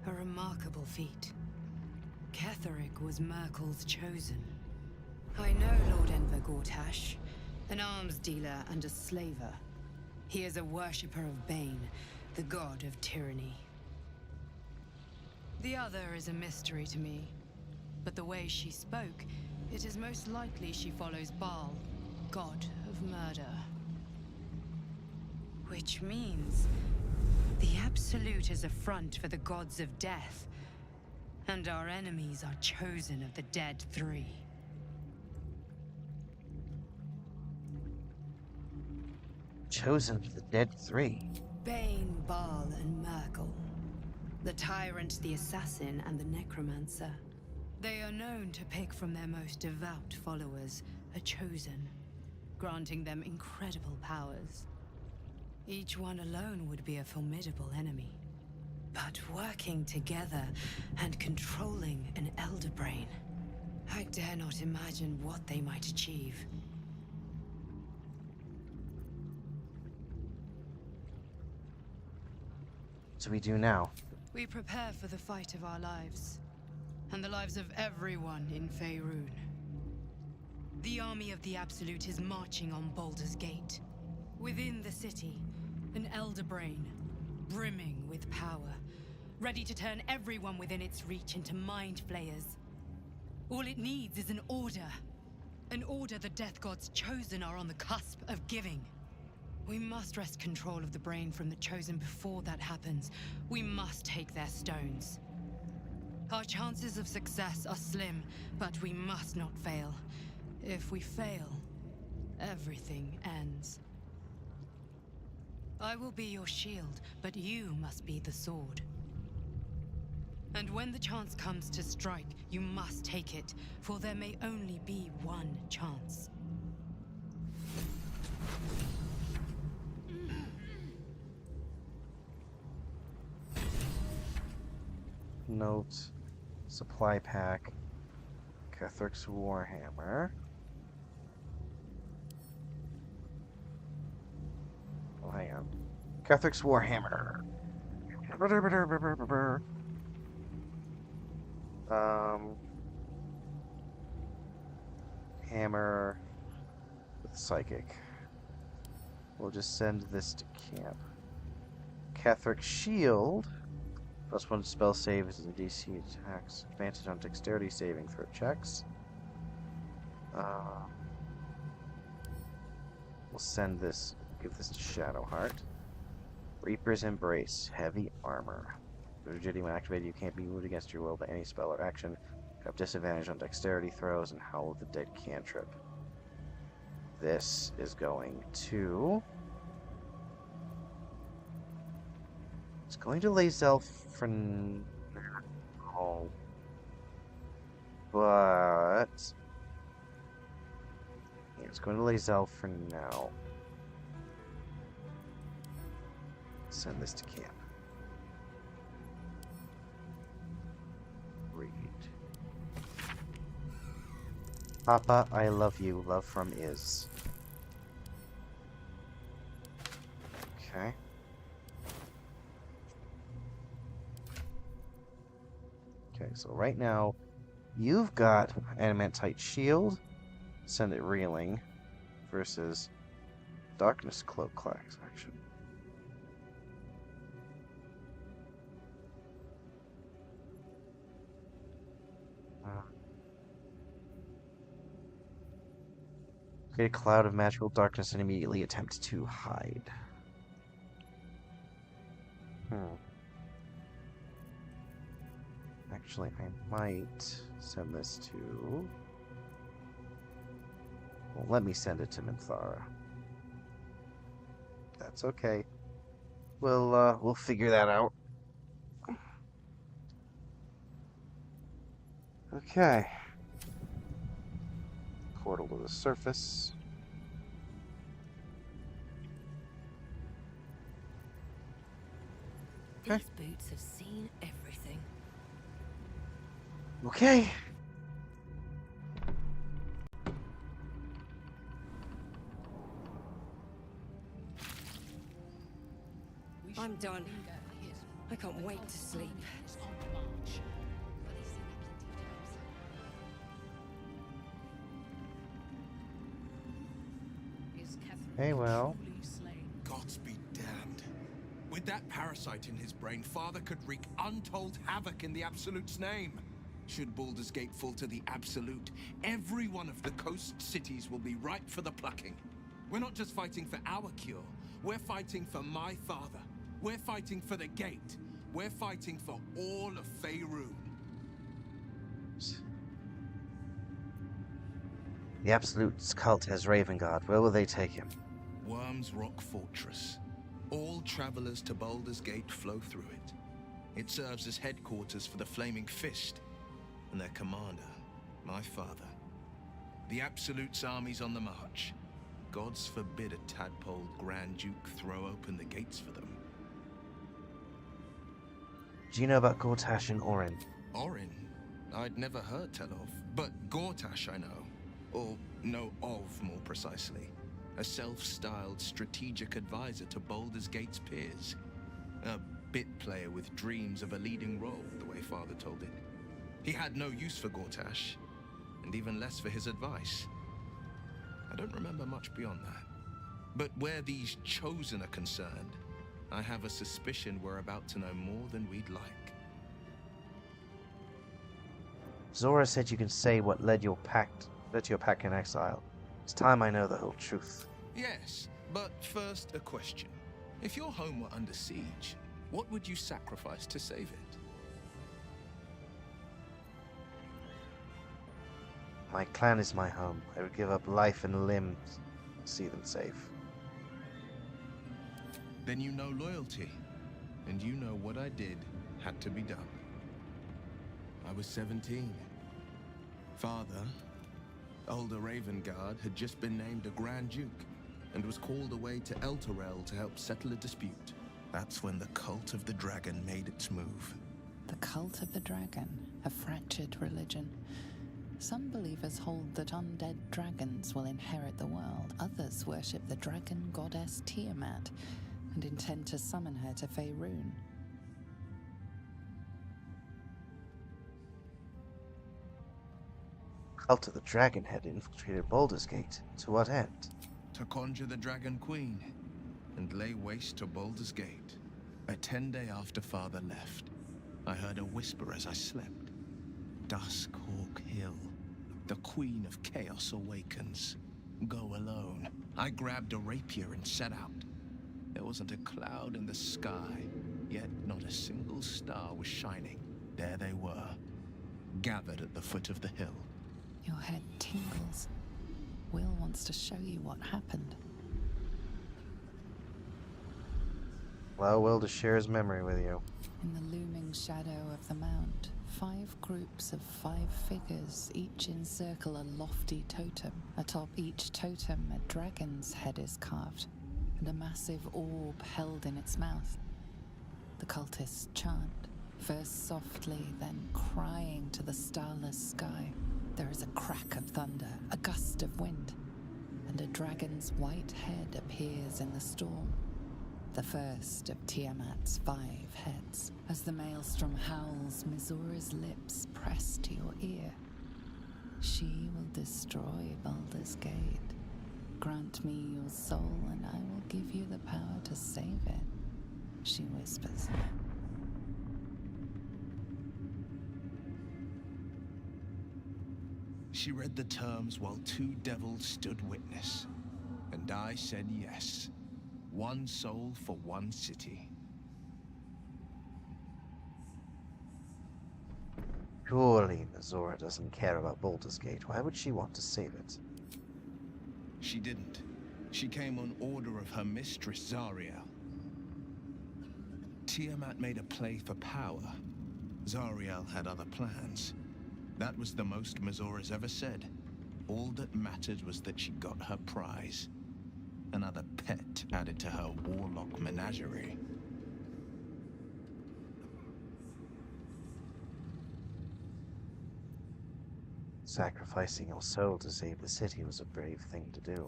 A remarkable feat. Ketheric was Merkel's chosen. I know Lord Enver Gortash, an arms dealer and a slaver. He is a worshipper of Bane, the god of tyranny. The other is a mystery to me, but the way she spoke, it is most likely she follows Baal, god of murder. Which means the Absolute is a front for the gods of death, and our enemies are chosen of the dead three. Chosen for the dead three. Bane, Baal, and Merkel. The tyrant, the assassin, and the necromancer. They are known to pick from their most devout followers, a chosen. granting them incredible powers. Each one alone would be a formidable enemy. But working together and controlling an Elder Brain, I dare not imagine what they might achieve. What do we do now? We prepare for the fight of our lives, and the lives of everyone in Faerun. The army of the Absolute is marching on Baldur's Gate. Within the city, an Elder Brain, brimming with power, ready to turn everyone within its reach into mind flayers. All it needs is an order. An order the Death God's chosen are on the cusp of giving. We must wrest control of the brain from the Chosen before that happens. We must take their stones. Our chances of success are slim, but we must not fail. If we fail, everything ends. I will be your shield, but you must be the sword. And when the chance comes to strike, you must take it, for there may only be one chance. Note, supply pack, Ketheric's Warhammer. Oh, hang on. Ketheric's Warhammer. Hammer with psychic. We'll just send this to camp. Ketheric Shield. +1 spell saves and DC attacks. Advantage on dexterity saving throw checks. We'll send this, give this to Shadowheart. Reaper's Embrace, heavy armor. Rigidity when activated, you can't be moved against your will by any spell or action. You have disadvantage on dexterity throws and Howl of the Dead cantrip. This is going to... It's going to Layla for now, but yeah, it's going to Layla for now. Send this to camp. Read. Papa, I love you. Love from Iz. Okay. Okay, so right now, you've got Adamantite Shield, send it reeling, versus Darkness Cloak class action. Create a cloud of magical darkness and immediately attempt to hide. Actually, I might send this to... Well, let me send it to Minthara. That's okay. We'll figure that out. Okay. Portal to the surface. These boots have seen everything. Okay. I'm done. I can't wait to sleep. Hey, well. Gods be damned. With that parasite in his brain, Father could wreak untold havoc in the Absolute's name. Should Baldur's Gate fall to the Absolute, every one of the coast cities will be ripe for the plucking. We're not just fighting for our cure, we're fighting for my father. We're fighting for the Gate. We're fighting for all of Faerun. The Absolute's cult has Raven God. Where will they take him? Worm's Rock Fortress. All travelers to Baldur's Gate flow through it. It serves as headquarters for the Flaming Fist, and their commander, my father. The Absolute's army's on the march. gods forbid a tadpole Grand Duke throw open the gates for them. Do you know about Gortash and Orin? Orin? I'd never heard tell of, but Gortash I know. Or know of, more precisely. A self-styled strategic advisor to Baldur's Gate's peers. A bit player with dreams of a leading role, the way Father told it. He had no use for Gortash, and even less for his advice. I don't remember much beyond that. But where these chosen are concerned, I have a suspicion we're about to know more than we'd like. Zora said you can say what led to your pack in exile. It's time I know the whole truth. Yes, but first a question. If your home were under siege, what would you sacrifice to save it? My clan is my home. I would give up life and limbs to see them safe. Then you know loyalty, and you know what I did had to be done. I was 17. Father, older Ravengard, had just been named a Grand Duke, and was called away to Elturel to help settle a dispute. That's when the Cult of the Dragon made its move. The Cult of the Dragon, a fractured religion. Some believers hold that undead dragons will inherit the world. Others worship the dragon goddess Tiamat and intend to summon her to Faerun. Cult of the Dragon had infiltrated Baldur's Gate. To what end? To conjure the Dragon Queen and lay waste to Baldur's Gate. A 10-day after Father left, I heard a whisper as I slept. Duskhawk Hill. The Queen of Chaos awakens. Go alone. I grabbed a rapier and set out. There wasn't a cloud in the sky, yet not a single star was shining. There they were, gathered at the foot of the hill. Your head tingles. Will wants to show you what happened. Allow Will to share his memory with you. In the looming shadow of the mound, 5 groups of 5 figures each encircle a lofty totem. Atop each totem, a dragon's head is carved, and a massive orb held in its mouth. The cultists chant, first softly, then crying to the starless sky. There is a crack of thunder, a gust of wind, and a dragon's white head appears in the storm. The first of Tiamat's 5 heads. As the maelstrom howls, Mizora's lips press to your ear. She will destroy Baldur's Gate. Grant me your soul, and I will give you the power to save it, she whispers. She read the terms while 2 devils stood witness, and I said yes. 1 soul for 1 city. Surely Mizora doesn't care about Baldur's Gate. Why would she want to save it? She didn't. She came on order of her mistress, Zariel. Tiamat made a play for power. Zariel had other plans. That was the most Mizora's ever said. All that mattered was that she got her prize. Another pet added to her warlock menagerie. Sacrificing your soul to save the city was a brave thing to do.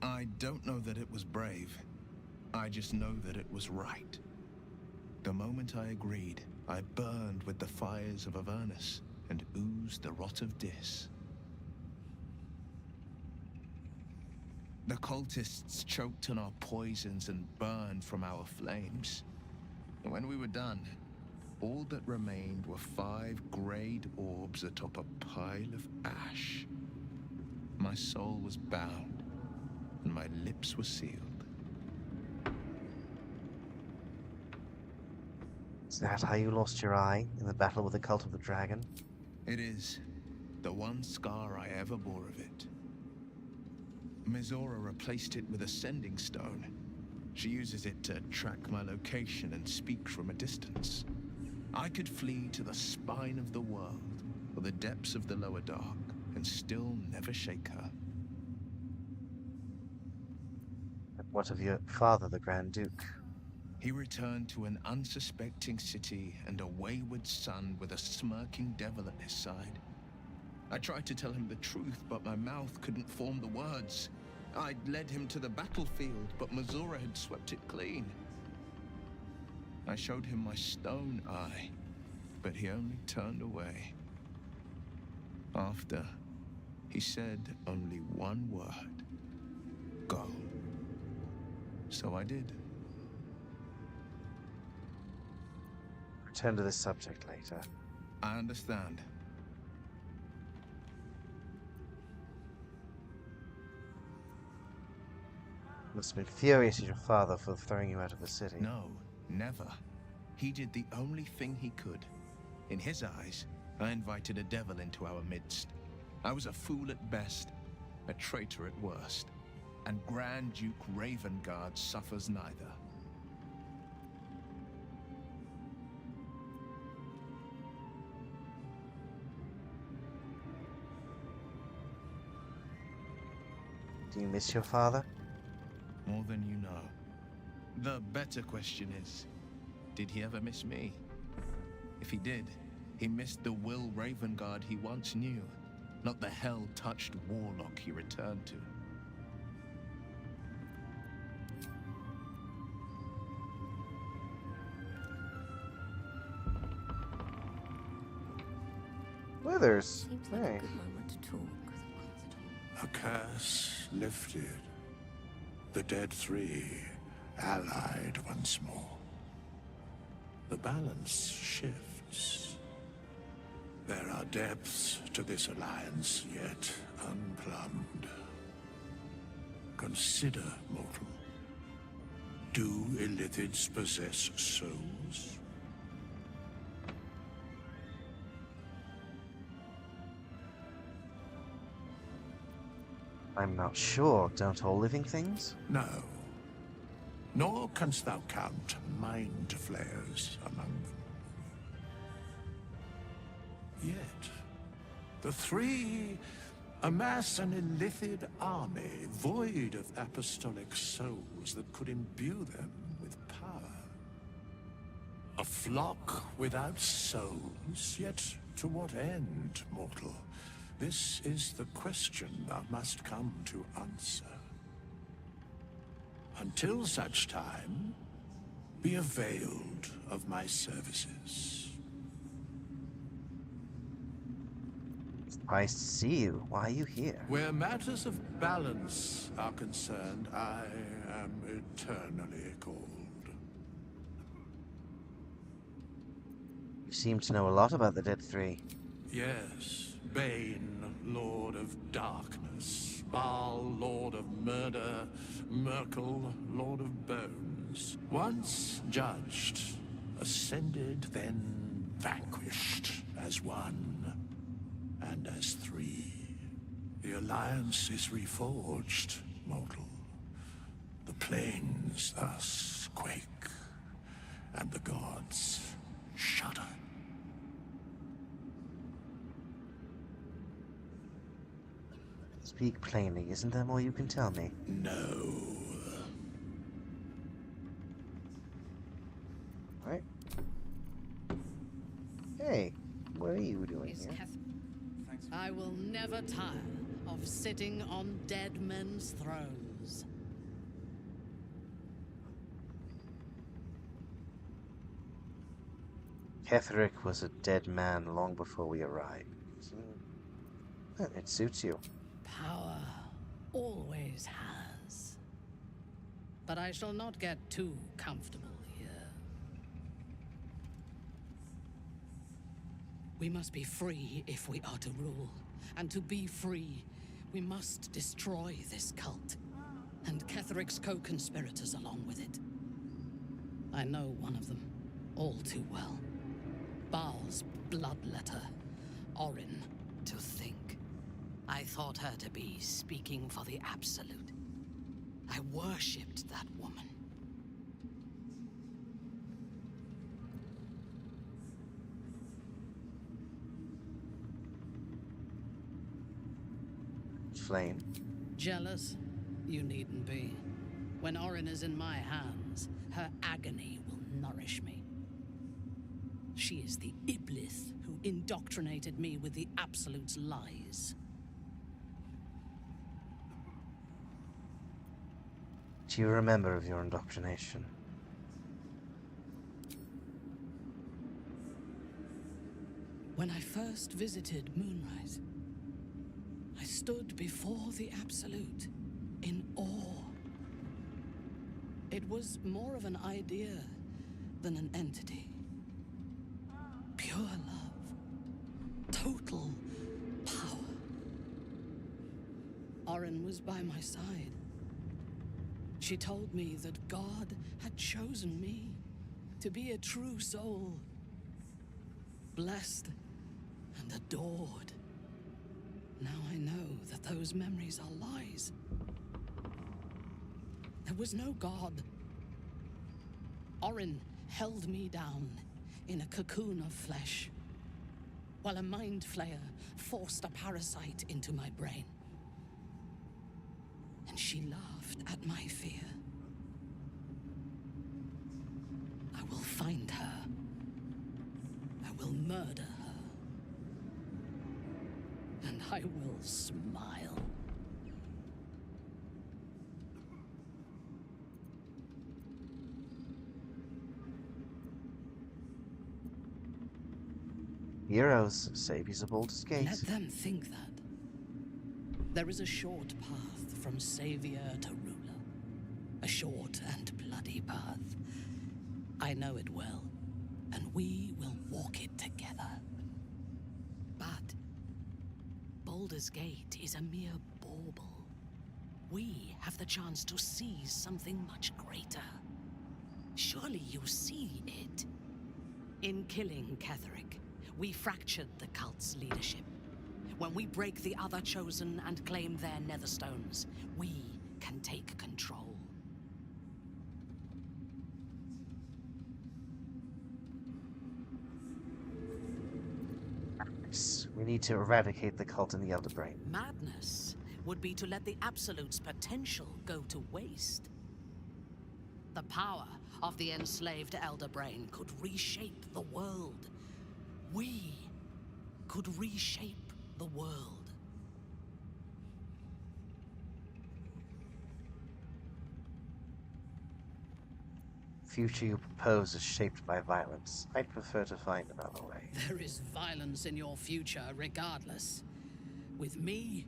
I don't know that it was brave. I just know that it was right. The moment I agreed, I burned with the fires of Avernus and oozed the rot of Dis. The cultists choked on our poisons and burned from our flames. And when we were done, all that remained were 5 grayed orbs atop a pile of ash. My soul was bound, and my lips were sealed. Is that how you lost your eye in the battle with the Cult of the Dragon? It is the one scar I ever bore of it. Mizora replaced it with a sending stone. She uses it to track my location and speak from a distance. I could flee to the spine of the world, or the depths of the lower dark, and still never shake her. What of your father, the Grand Duke? He returned to an unsuspecting city and a wayward son with a smirking devil at his side. I tried to tell him the truth, but my mouth couldn't form the words. I'd led him to the battlefield, but Mazura had swept it clean. I showed him my stone eye, but he only turned away. After, he said only one word. Go. So I did. Return to this subject later. I understand. Must have been furious at your father for throwing you out of the city. No, never. He did the only thing he could. In his eyes, I invited a devil into our midst. I was a fool at best, a traitor at worst. And Grand Duke Ravengard suffers neither. Do you miss your father? More than you know. The better question is, did he ever miss me? If he did, he missed the Will Ravengard he once knew, not the hell-touched warlock he returned to. Withers. Seems like Hey. a good moment to talk. A curse lifted. The dead three allied once more. The balance shifts. There are depths to this alliance yet unplumbed. Consider, mortal. Do illithids possess souls? I'm not sure. Don't all living things? No. Nor canst thou count mind flayers among them. Yet, the three amass an illithid army void of apostolic souls that could imbue them with power. A flock without souls, yet to what end, mortal? This is the question thou must come to answer. Until such time, be availed of my services. I see you. Why are you here? Where matters of balance are concerned, I am eternally called. You seem to know a lot about the Dead Three. Yes, Bane, Lord of Darkness, Baal, Lord of Murder, Merkel, Lord of Bones. Once judged, ascended, then vanquished as one, and as three. The alliance is reforged, mortal. The plains thus quake, and the gods shudder. Speak plainly. Isn't there more you can tell me? No. Right. Hey, what are you doing Is here? I will never tire of sitting on dead men's thrones. Ketheric was a dead man long before we arrived. Well, it suits you. Power always has. But I shall not get too comfortable here. We must be free if we are to rule. And to be free, we must destroy this cult. And Ketheric's co-conspirators along with it. I know one of them, all too well. Baal's bloodletter, Orin, to think. I thought her to be speaking for the Absolute. I worshipped that woman. Flame. Jealous? You needn't be. When Orin is in my hands, her agony will nourish me. She is the Iblis who indoctrinated me with the Absolute's lies. Do you remember of your indoctrination? When I first visited Moonrise, I stood before the Absolute in awe. It was more of an idea than an entity. Pure love. Total power. Orin was by my side. She told me that God had chosen me to be a true soul. Blessed and adored. Now I know that those memories are lies. There was no God. Orin held me down in a cocoon of flesh, while a mind flayer forced a parasite into my brain. And she laughed at my fear. I will find her. I will murder her. And I will smile. Heroes say he's a Baldur's Gate. Let them think that. There is a short path from savior to ruler. A short and bloody path. I know it well, and we will walk it together. But Baldur's Gate is a mere bauble. We have the chance to seize something much greater. Surely you see it. In killing Ketheric, we fractured the cult's leadership. When we break the other chosen and claim their netherstones, we can take control. We need to eradicate the cult in the Elder Brain. Madness would be to let the Absolute's potential go to waste. The power of the enslaved Elder Brain could reshape the world. We could reshape the world. Future you propose is shaped by violence. I'd prefer to find another way. There is violence in your future, regardless. With me,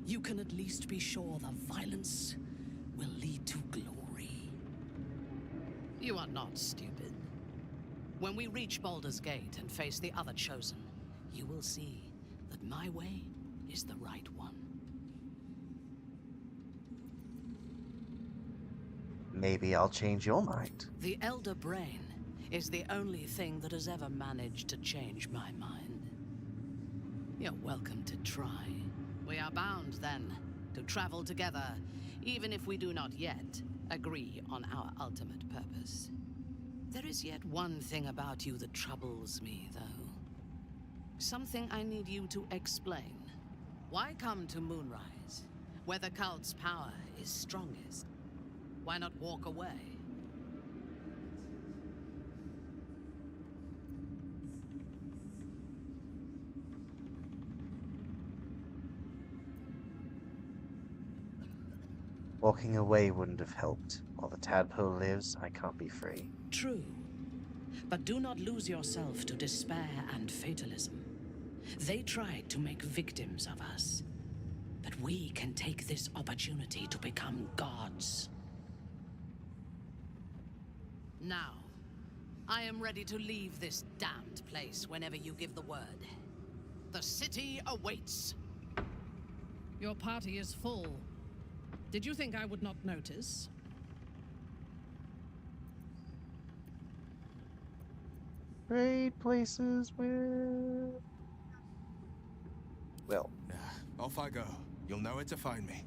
you can at least be sure the violence will lead to glory. You are not stupid. When we reach Baldur's Gate and face the other chosen, you will see that my way is the right one. Maybe I'll change your mind. The Elder Brain is the only thing that has ever managed to change my mind. You're welcome to try. We are bound, then, to travel together, even if we do not yet agree on our ultimate purpose. There is yet one thing about you that troubles me, though. Something I need you to explain. Why come to Moonrise, where the cult's power is strongest? Why not walk away? Walking away wouldn't have helped. While the tadpole lives, I can't be free. True. But do not lose yourself to despair and fatalism. They tried to make victims of us. But we can take this opportunity to become gods. Now, I am ready to leave this damned place whenever you give the word. The city awaits. Your party is full. Did you think I would not notice? Great places where... Well. Off I go. You'll know where to find me.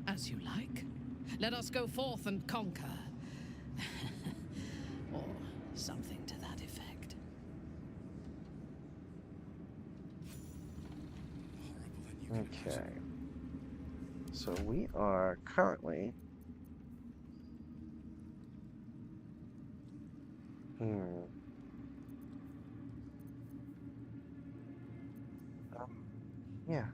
As you like. Let us go forth and conquer. Or something to that effect. Okay. So we are currently... yeah.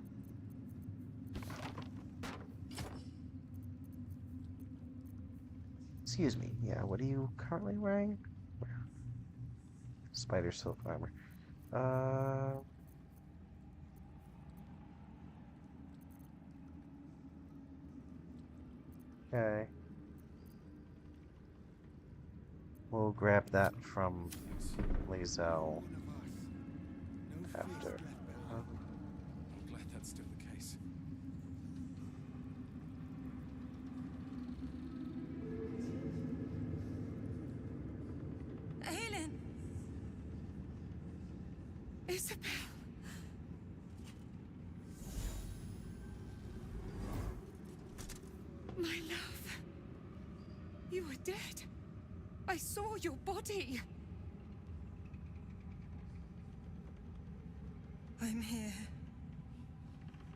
Excuse me. Yeah, what are you currently wearing? Spider silk armor. Okay. We'll grab that from Lazel after. I'm glad that's still the case. Aelin! Isabel! My love. You were dead. I saw your body. I'm here.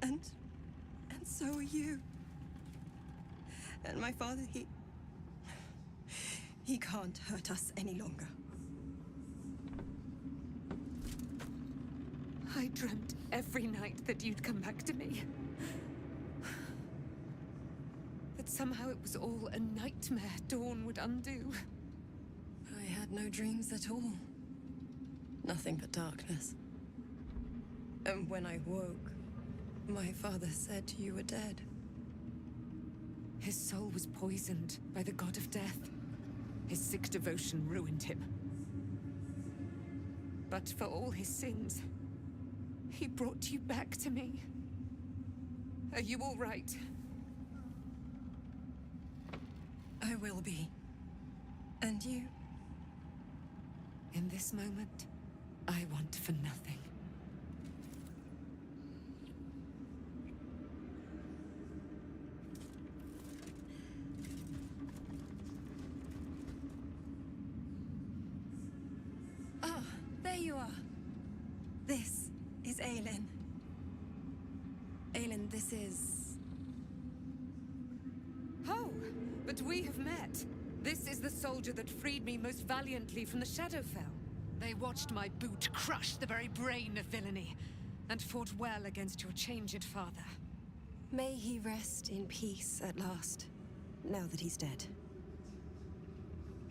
And so are you. And my father, he can't hurt us any longer. I dreamt every night that you'd come back to me. That somehow it was all a nightmare Dawn would undo. I had no dreams at all. Nothing but darkness. And when I woke, my father said you were dead. His soul was poisoned by the god of death. His sick devotion ruined him. But for all his sins, he brought you back to me. Are you all right? I will be. And you? In this moment, I want for nothing. Ah, there you are. This is Aelin. Aelin, this is... Oh, but we have met. This is the soldier that freed me most valiantly from the Shadowfell. They watched my boot crush the very brain of villainy, and fought well against your changed father. May he rest in peace at last, now that he's dead.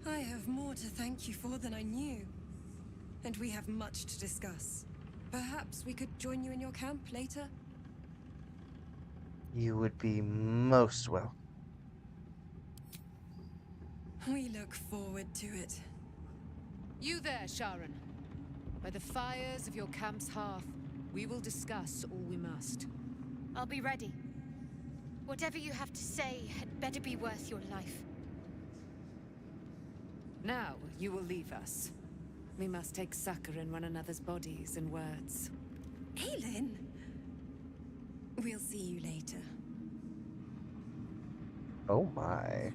I have more to thank you for than I knew. And we have much to discuss. Perhaps we could join you in your camp later? You would be most welcome. We look forward to it. You there, Sharon. By the fires of your camp's hearth, we will discuss all we must. I'll be ready. Whatever you have to say had better be worth your life. Now, you will leave us. We must take succor in one another's bodies and words. Aelin! We'll see you later. Oh my.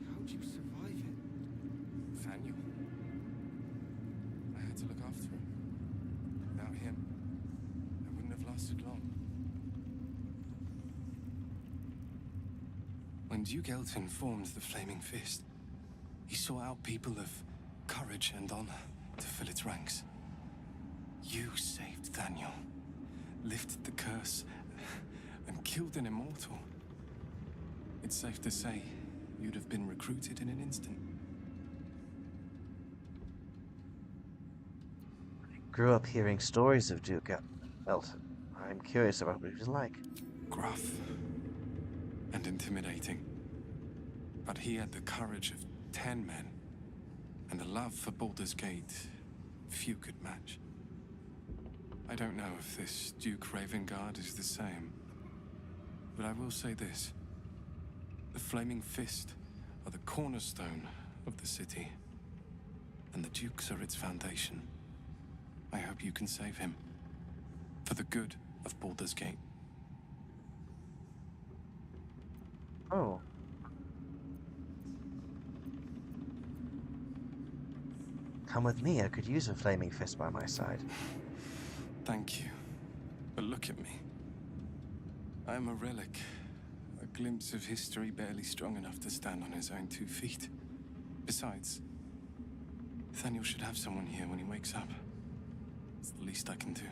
How'd you survive it? Nathaniel. I had to look after him. Without him, I wouldn't have lasted long. When Duke Elton formed the Flaming Fist, he sought out people of courage and honor to fill its ranks. You saved Daniel, lifted the curse, and killed an immortal. It's safe to say you'd have been recruited in an instant. Grew up hearing stories of Duke Elton. I'm curious about what he was like. Gruff and intimidating. But he had the courage of 10 men, and a love for Baldur's Gate few could match. I don't know if this Duke Ravengard is the same, but I will say this. The Flaming Fist are the cornerstone of the city, and the Dukes are its foundation. I hope you can save him, for the good of Baldur's Gate. Oh. Come with me, I could use a flaming fist by my side. Thank you, but look at me. I'm a relic. A glimpse of history barely strong enough to stand on his own 2 feet. Besides, Nathaniel should have someone here when he wakes up. It's the least I can do.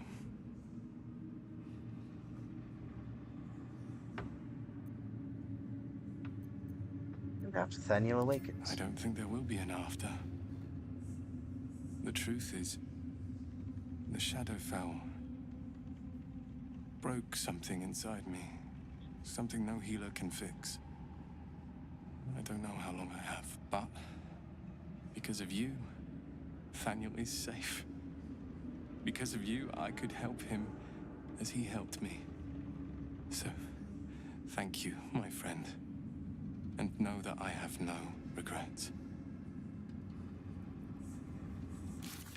And after Nathaniel awakens. I don't think there will be an after. The truth is, the Shadowfell broke something inside me. Something no healer can fix. I don't know how long I have, but because of you, Nathaniel is safe. Because of you, I could help him as he helped me. So, thank you, my friend. And know that I have no regrets.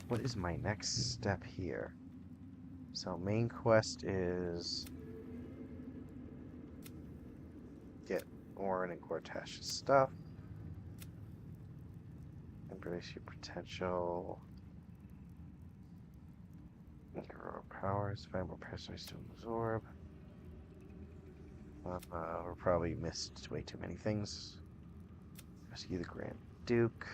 What is my next step here? So main quest is get Orin and Cortash's stuff. Embrace your potential. Hero powers. Find more personages to absorb. We probably missed way too many things. Rescue the Grand Duke.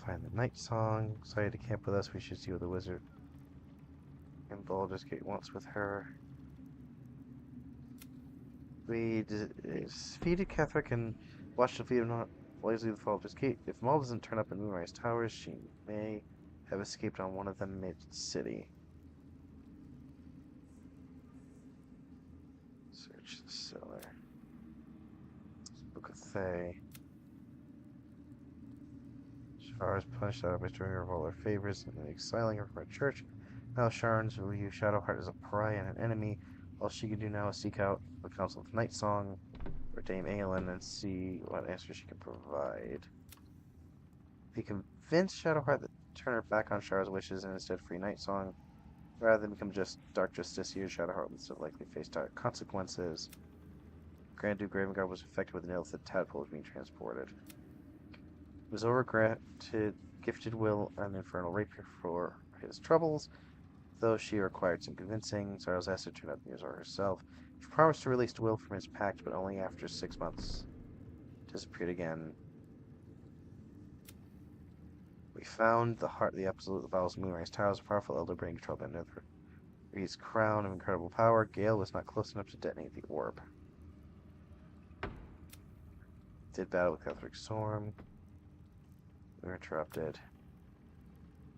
Find the Night Song. Excited to camp with us. We should see what the wizard and Baldur's Gate wants with her. We defeated Ketheric and watched the fleet of not blazing the fall of his gate. If Maul doesn't turn up in Moonrise Towers, she may have escaped on one of them mid-city. Search the cellar. Book of Thay. Shara's punished out of destroying her of all her favors and then exiling her from her church. Now Sharon's who view Shadowheart as a pariah and an enemy. All she can do now is seek out the Council of Night Song or Dame Aelin and see what answer she can provide. If you convince Shadowheart to turn her back on Shara's wishes and instead free Night Song, rather than become just Dark Justiciar, Shadowheart would still likely face dire consequences. Grand Duke Ravengard was infected with an ill that Tadpole was being transported. Mazora granted Gifted Will an infernal rapier for his troubles, though she required some convincing. Zara's asked her to turn out the Mazora herself. She promised to release Will from his pact, but only after 6 months. Disappeared again. We found the heart of the absolute the bowels of Moonrise Towers, a powerful elder brain controlled by another. His crown of incredible power. Gale was not close enough to detonate the orb. Did battle with Ketheric Thorm. We were interrupted.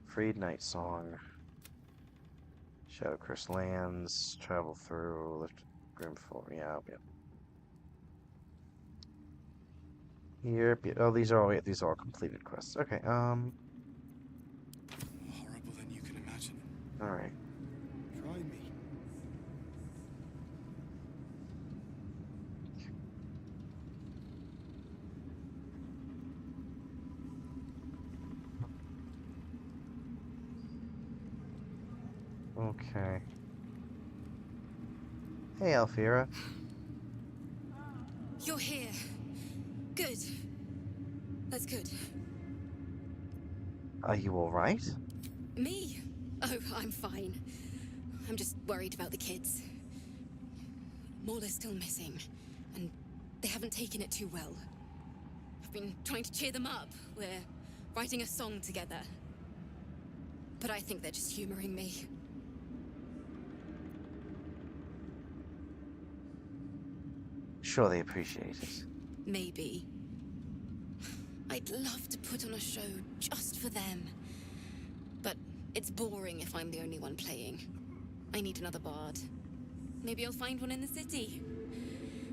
Freed Night Song. Shadow Curse lands. Travel through. Lift Grimfall. Yeah, yep. Yep. Oh, these are all completed quests. Okay. Horrible than you can imagine. All right. Try me. Okay. Hey, Alfira. You're here. Good. That's good. Are you all right? Me? Oh, I'm fine. I'm just worried about the kids. Maul is still missing, and they haven't taken it too well. I've been trying to cheer them up. We're writing a song together. But I think they're just humoring me. Sure, they appreciate it. Maybe. I'd love to put on a show just for them. But it's boring if I'm the only one playing. I need another bard. Maybe I'll find one in the city.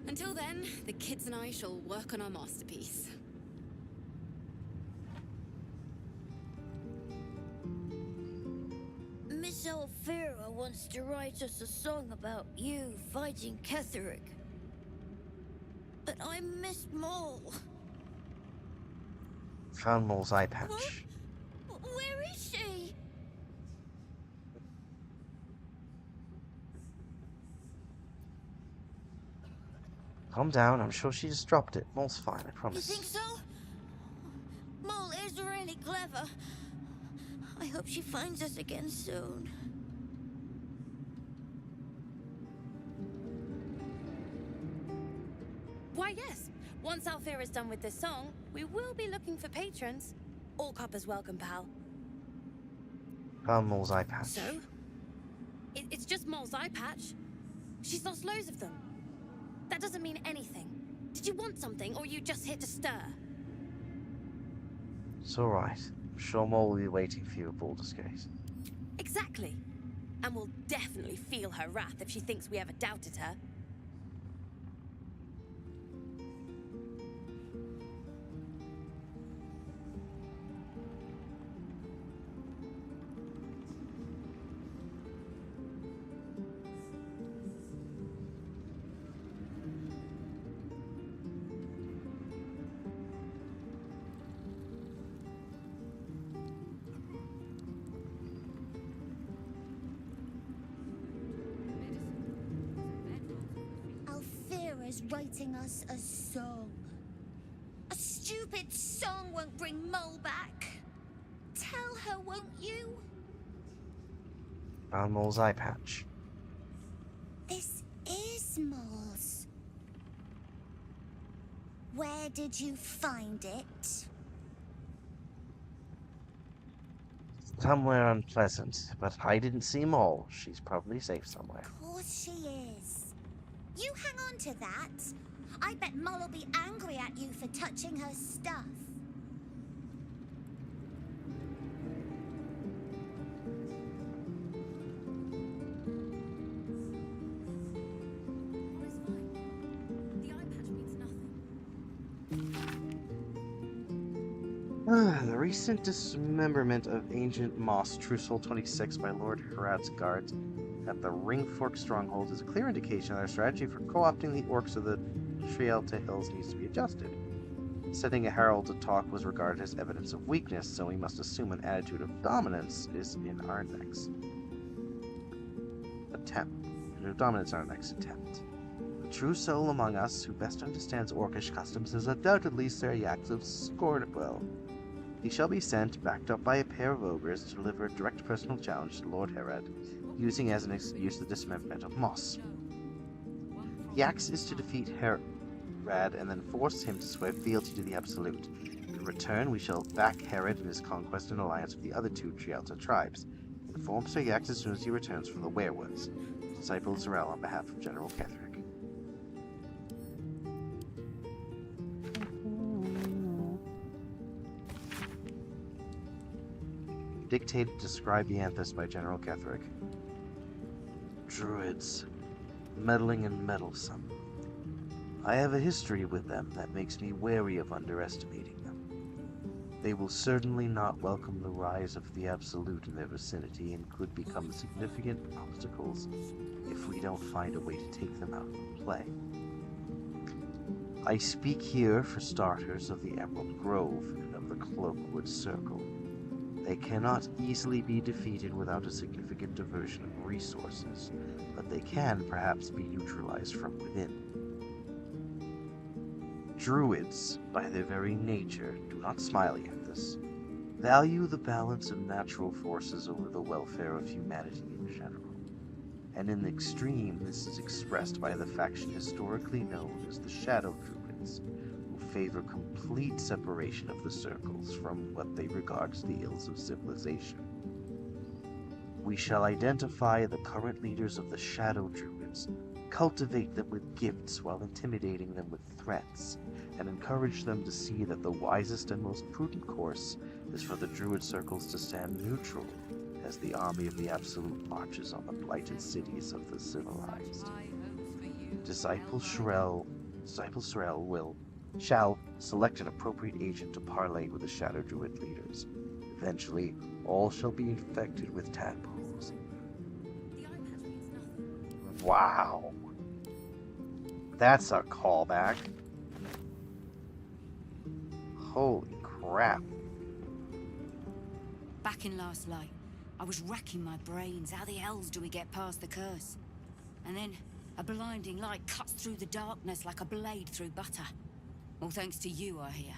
Until then, the kids and I shall work on our masterpiece. Miss Alfira wants to write us a song about you fighting Ketheric. But I missed Maul. Found Maul's eye patch. What? Where is she? Calm down, I'm sure she just dropped it. Maul's fine, I promise. You think so? is really clever. I hope she finds us again soon. Why, yes. Once Alfira's done with this song, we will be looking for patrons. All coppers welcome, pal. Mole's eye patch. So? It's just Mole's eye patch. She's lost loads of them. That doesn't mean anything. Did you want something, or are you just here to stir? It's alright. I'm sure Mole will be waiting for you at Baldur's Gate. Exactly. And we'll definitely feel her wrath if she thinks we ever doubted her. Alfira's writing us a song. A stupid song won't bring Mole back. Tell her, won't you? Found Mole's eye patch. This is Mole's. Where did you find it? Somewhere unpleasant, but I didn't see Mole. She's probably safe somewhere. Of course she is. You hang on to that. I bet Mole will be angry at you for touching her stuff. The recent dismemberment of ancient moss, True Soul 26, by Lord Herad's guards at the Ringfork stronghold is a clear indication that our strategy for co-opting the orcs of the Trielta Hills needs to be adjusted. Sending a herald to talk was regarded as evidence of weakness, so we must assume an attitude of dominance is in our next attempt. Dominance in our next attempt. The true soul among us who best understands orcish customs is undoubtedly Sir Yax of Scornwell. He shall be sent, backed up by a pair of ogres, to deliver a direct personal challenge to Lord Herod, using as an excuse the dismemberment of Moss. Yax is to defeat Herod and then force him to swear fealty to the Absolute. In return, we shall back Herod in his conquest and alliance with the other two Trielta tribes. Inform Sir Yax as soon as he returns from the Werewoods. Disciple Zarel on behalf of General Ketheric. Dictated to Scribianthus by General Ketheric. Druids. Meddling and meddlesome. I have a history with them that makes me wary of underestimating them. They will certainly not welcome the rise of the Absolute in their vicinity and could become significant obstacles if we don't find a way to take them out of play. I speak here, for starters, of the Emerald Grove and of the Cloakwood Circle. They cannot easily be defeated without a significant diversion of resources, but they can perhaps be neutralized from within. Druids, by their very nature, do not smile at this, value the balance of natural forces over the welfare of humanity in general. And in the extreme, this is expressed by the faction historically known as the Shadow Druids, who favor complete separation of the circles from what they regard as the ills of civilization. We shall identify the current leaders of the Shadow Druids, cultivate them with gifts while intimidating them with threats, and encourage them to see that the wisest and most prudent course is for the Druid circles to stand neutral as the army of the Absolute marches on the blighted cities of the civilized. Disciple Sorel shall select an appropriate agent to parley with the Shadow Druid leaders. Eventually, all shall be infected with tadpoles. Wow. That's a callback. Holy crap. Back in last light, I was racking my brains. How the hells do we get past the curse? And then a blinding light cuts through the darkness like a blade through butter. All thanks to you, I hear.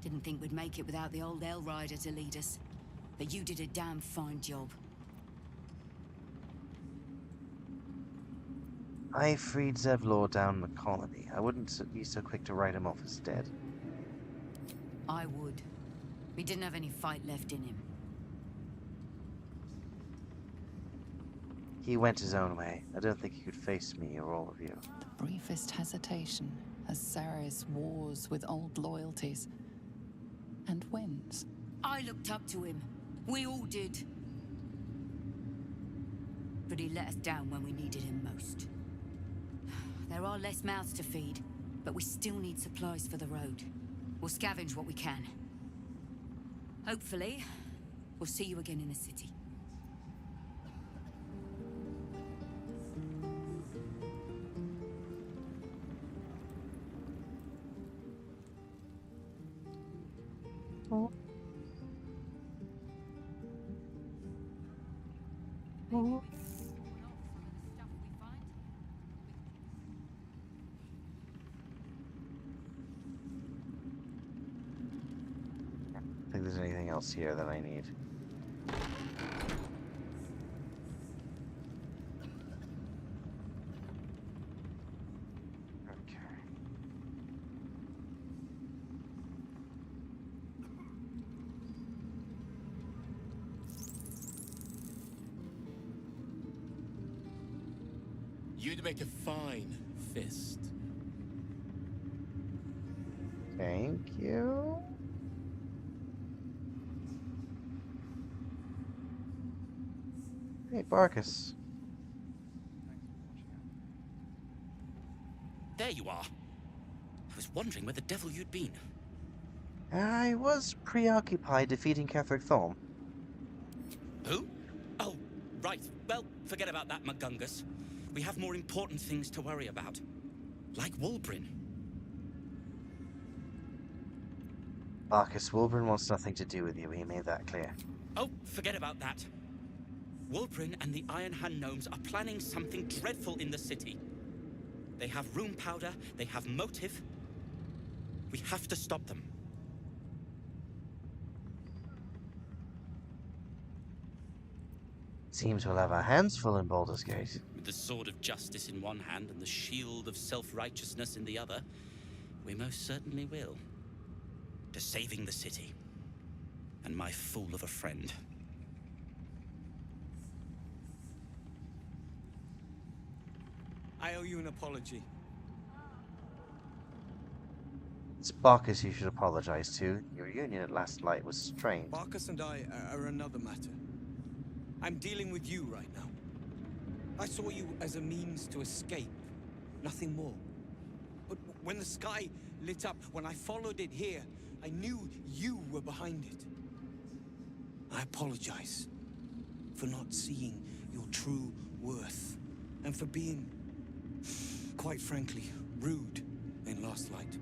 Didn't think we'd make it without the old L Rider to lead us. But you did a damn fine job. I freed Zevlor down the colony. I wouldn't be so quick to write him off as dead. I would. We didn't have any fight left in him. He went his own way. I don't think he could face me or all of you. The briefest hesitation as Ceres wars with old loyalties and wins. I looked up to him. We all did. But he let us down when we needed him most. There are less mouths to feed, but we still need supplies for the road. We'll scavenge what we can. Hopefully, we'll see you again in the city. I think there's anything else here that I need. Okay. You'd make a fine fist. Thank you. Hey, Barkus. There you are. I was wondering where the devil you'd been. I was preoccupied defeating Ketheric Thorm. Who? Oh, right. Well, forget about that, McGungus. We have more important things to worry about. Like Wulbrin. Barkus, Wulbrin wants nothing to do with you. He made that clear. Oh, forget about that. Wulbrin and the Iron Hand Gnomes are planning something dreadful in the city. They have room powder, they have motive. We have to stop them. Seems we'll have our hands full in Baldur's Gate. With the sword of justice in one hand and the shield of self-righteousness in the other, we most certainly will. To saving the city. And my fool of a friend. I owe you an apology. It's Barkus you should apologize to. Your union at last light was strained. Barkus and I are another matter. I'm dealing with you right now. I saw you as a means to escape, nothing more. But when the sky lit up, when I followed it here, I knew you were behind it. I apologize for not seeing your true worth, and for being, quite frankly, rude in Last Light.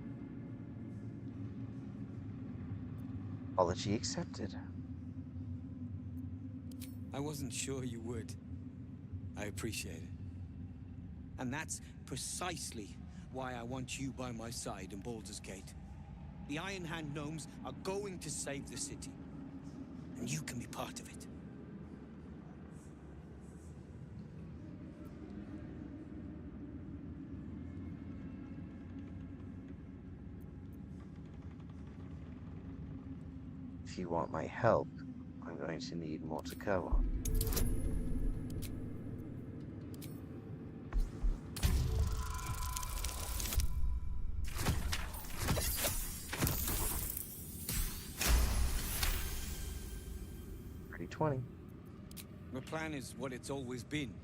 Apology accepted. I wasn't sure you would. I appreciate it. And that's precisely why I want you by my side in Baldur's Gate. The Iron Hand Gnomes are going to save the city. And you can be part of it. If you want my help, I'm going to need more to go on. Pretty 20. The plan is what it's always been.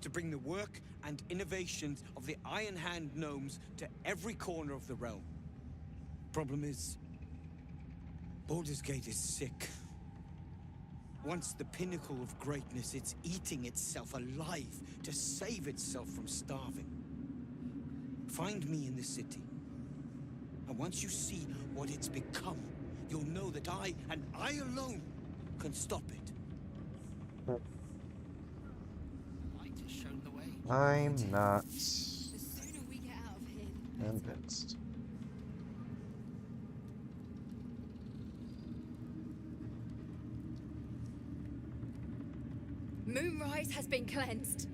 To bring the work and innovations of the Iron Hand Gnomes to every corner of the realm. Problem is, Baldur's Gate is sick. Once the pinnacle of greatness, it's eating itself alive to save itself from starving. Find me in the city. And once you see what it's become, you'll know that I, and I alone, can stop it. Light has shown the way. I'm not convinced. Moonrise has been cleansed.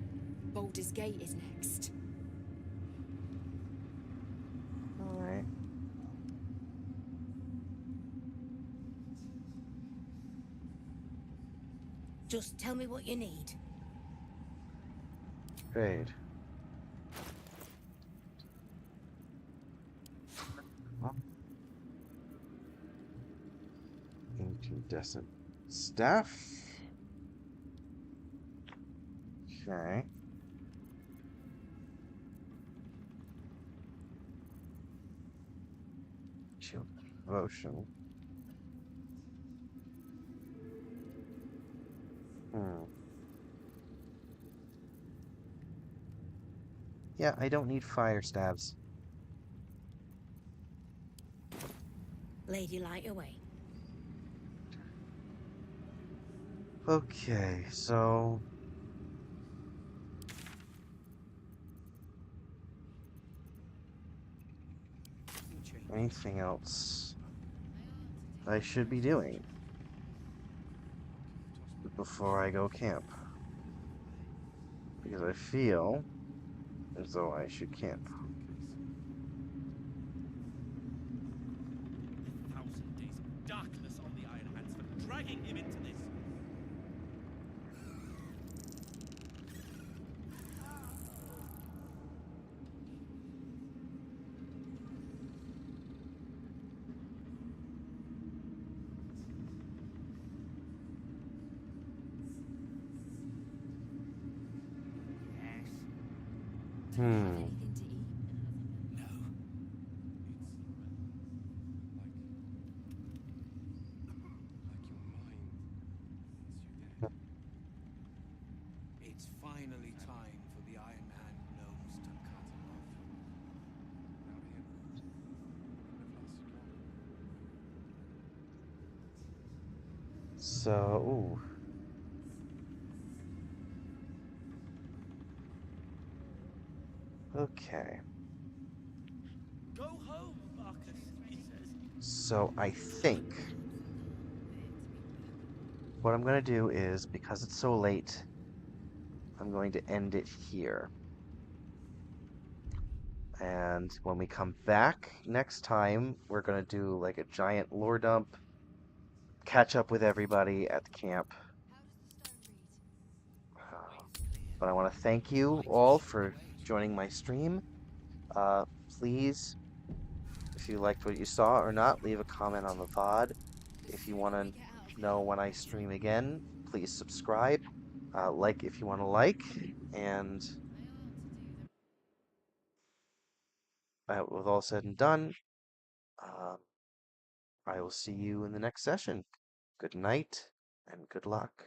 Baldur's Gate is next. Alright. Just tell me what you need. Great. Incandescent staff. Okay. Shield devotion. Yeah, I don't need fire stabs. Lady, light away. Okay, so anything else I should be doing before I go camp? Because I feel as though I should camp. Thousand days of darkness on the Iron Hands for dragging him into this. Hmm. It's finally time for the Iron Hand gnomes to cut him off. So, ooh. Okay. Go home, Marcus, he says. So I think what I'm going to do is, because it's so late, I'm going to end it here. And when we come back next time, we're going to do like a giant lore dump, catch up with everybody at the camp. But I want to thank you all for joining my stream. Please, if you liked what you saw or not, leave a comment on the VOD. If you want to know when I stream again, please subscribe. Like if you want to like. And with all said and done, I will see you in the next session. Good night and good luck.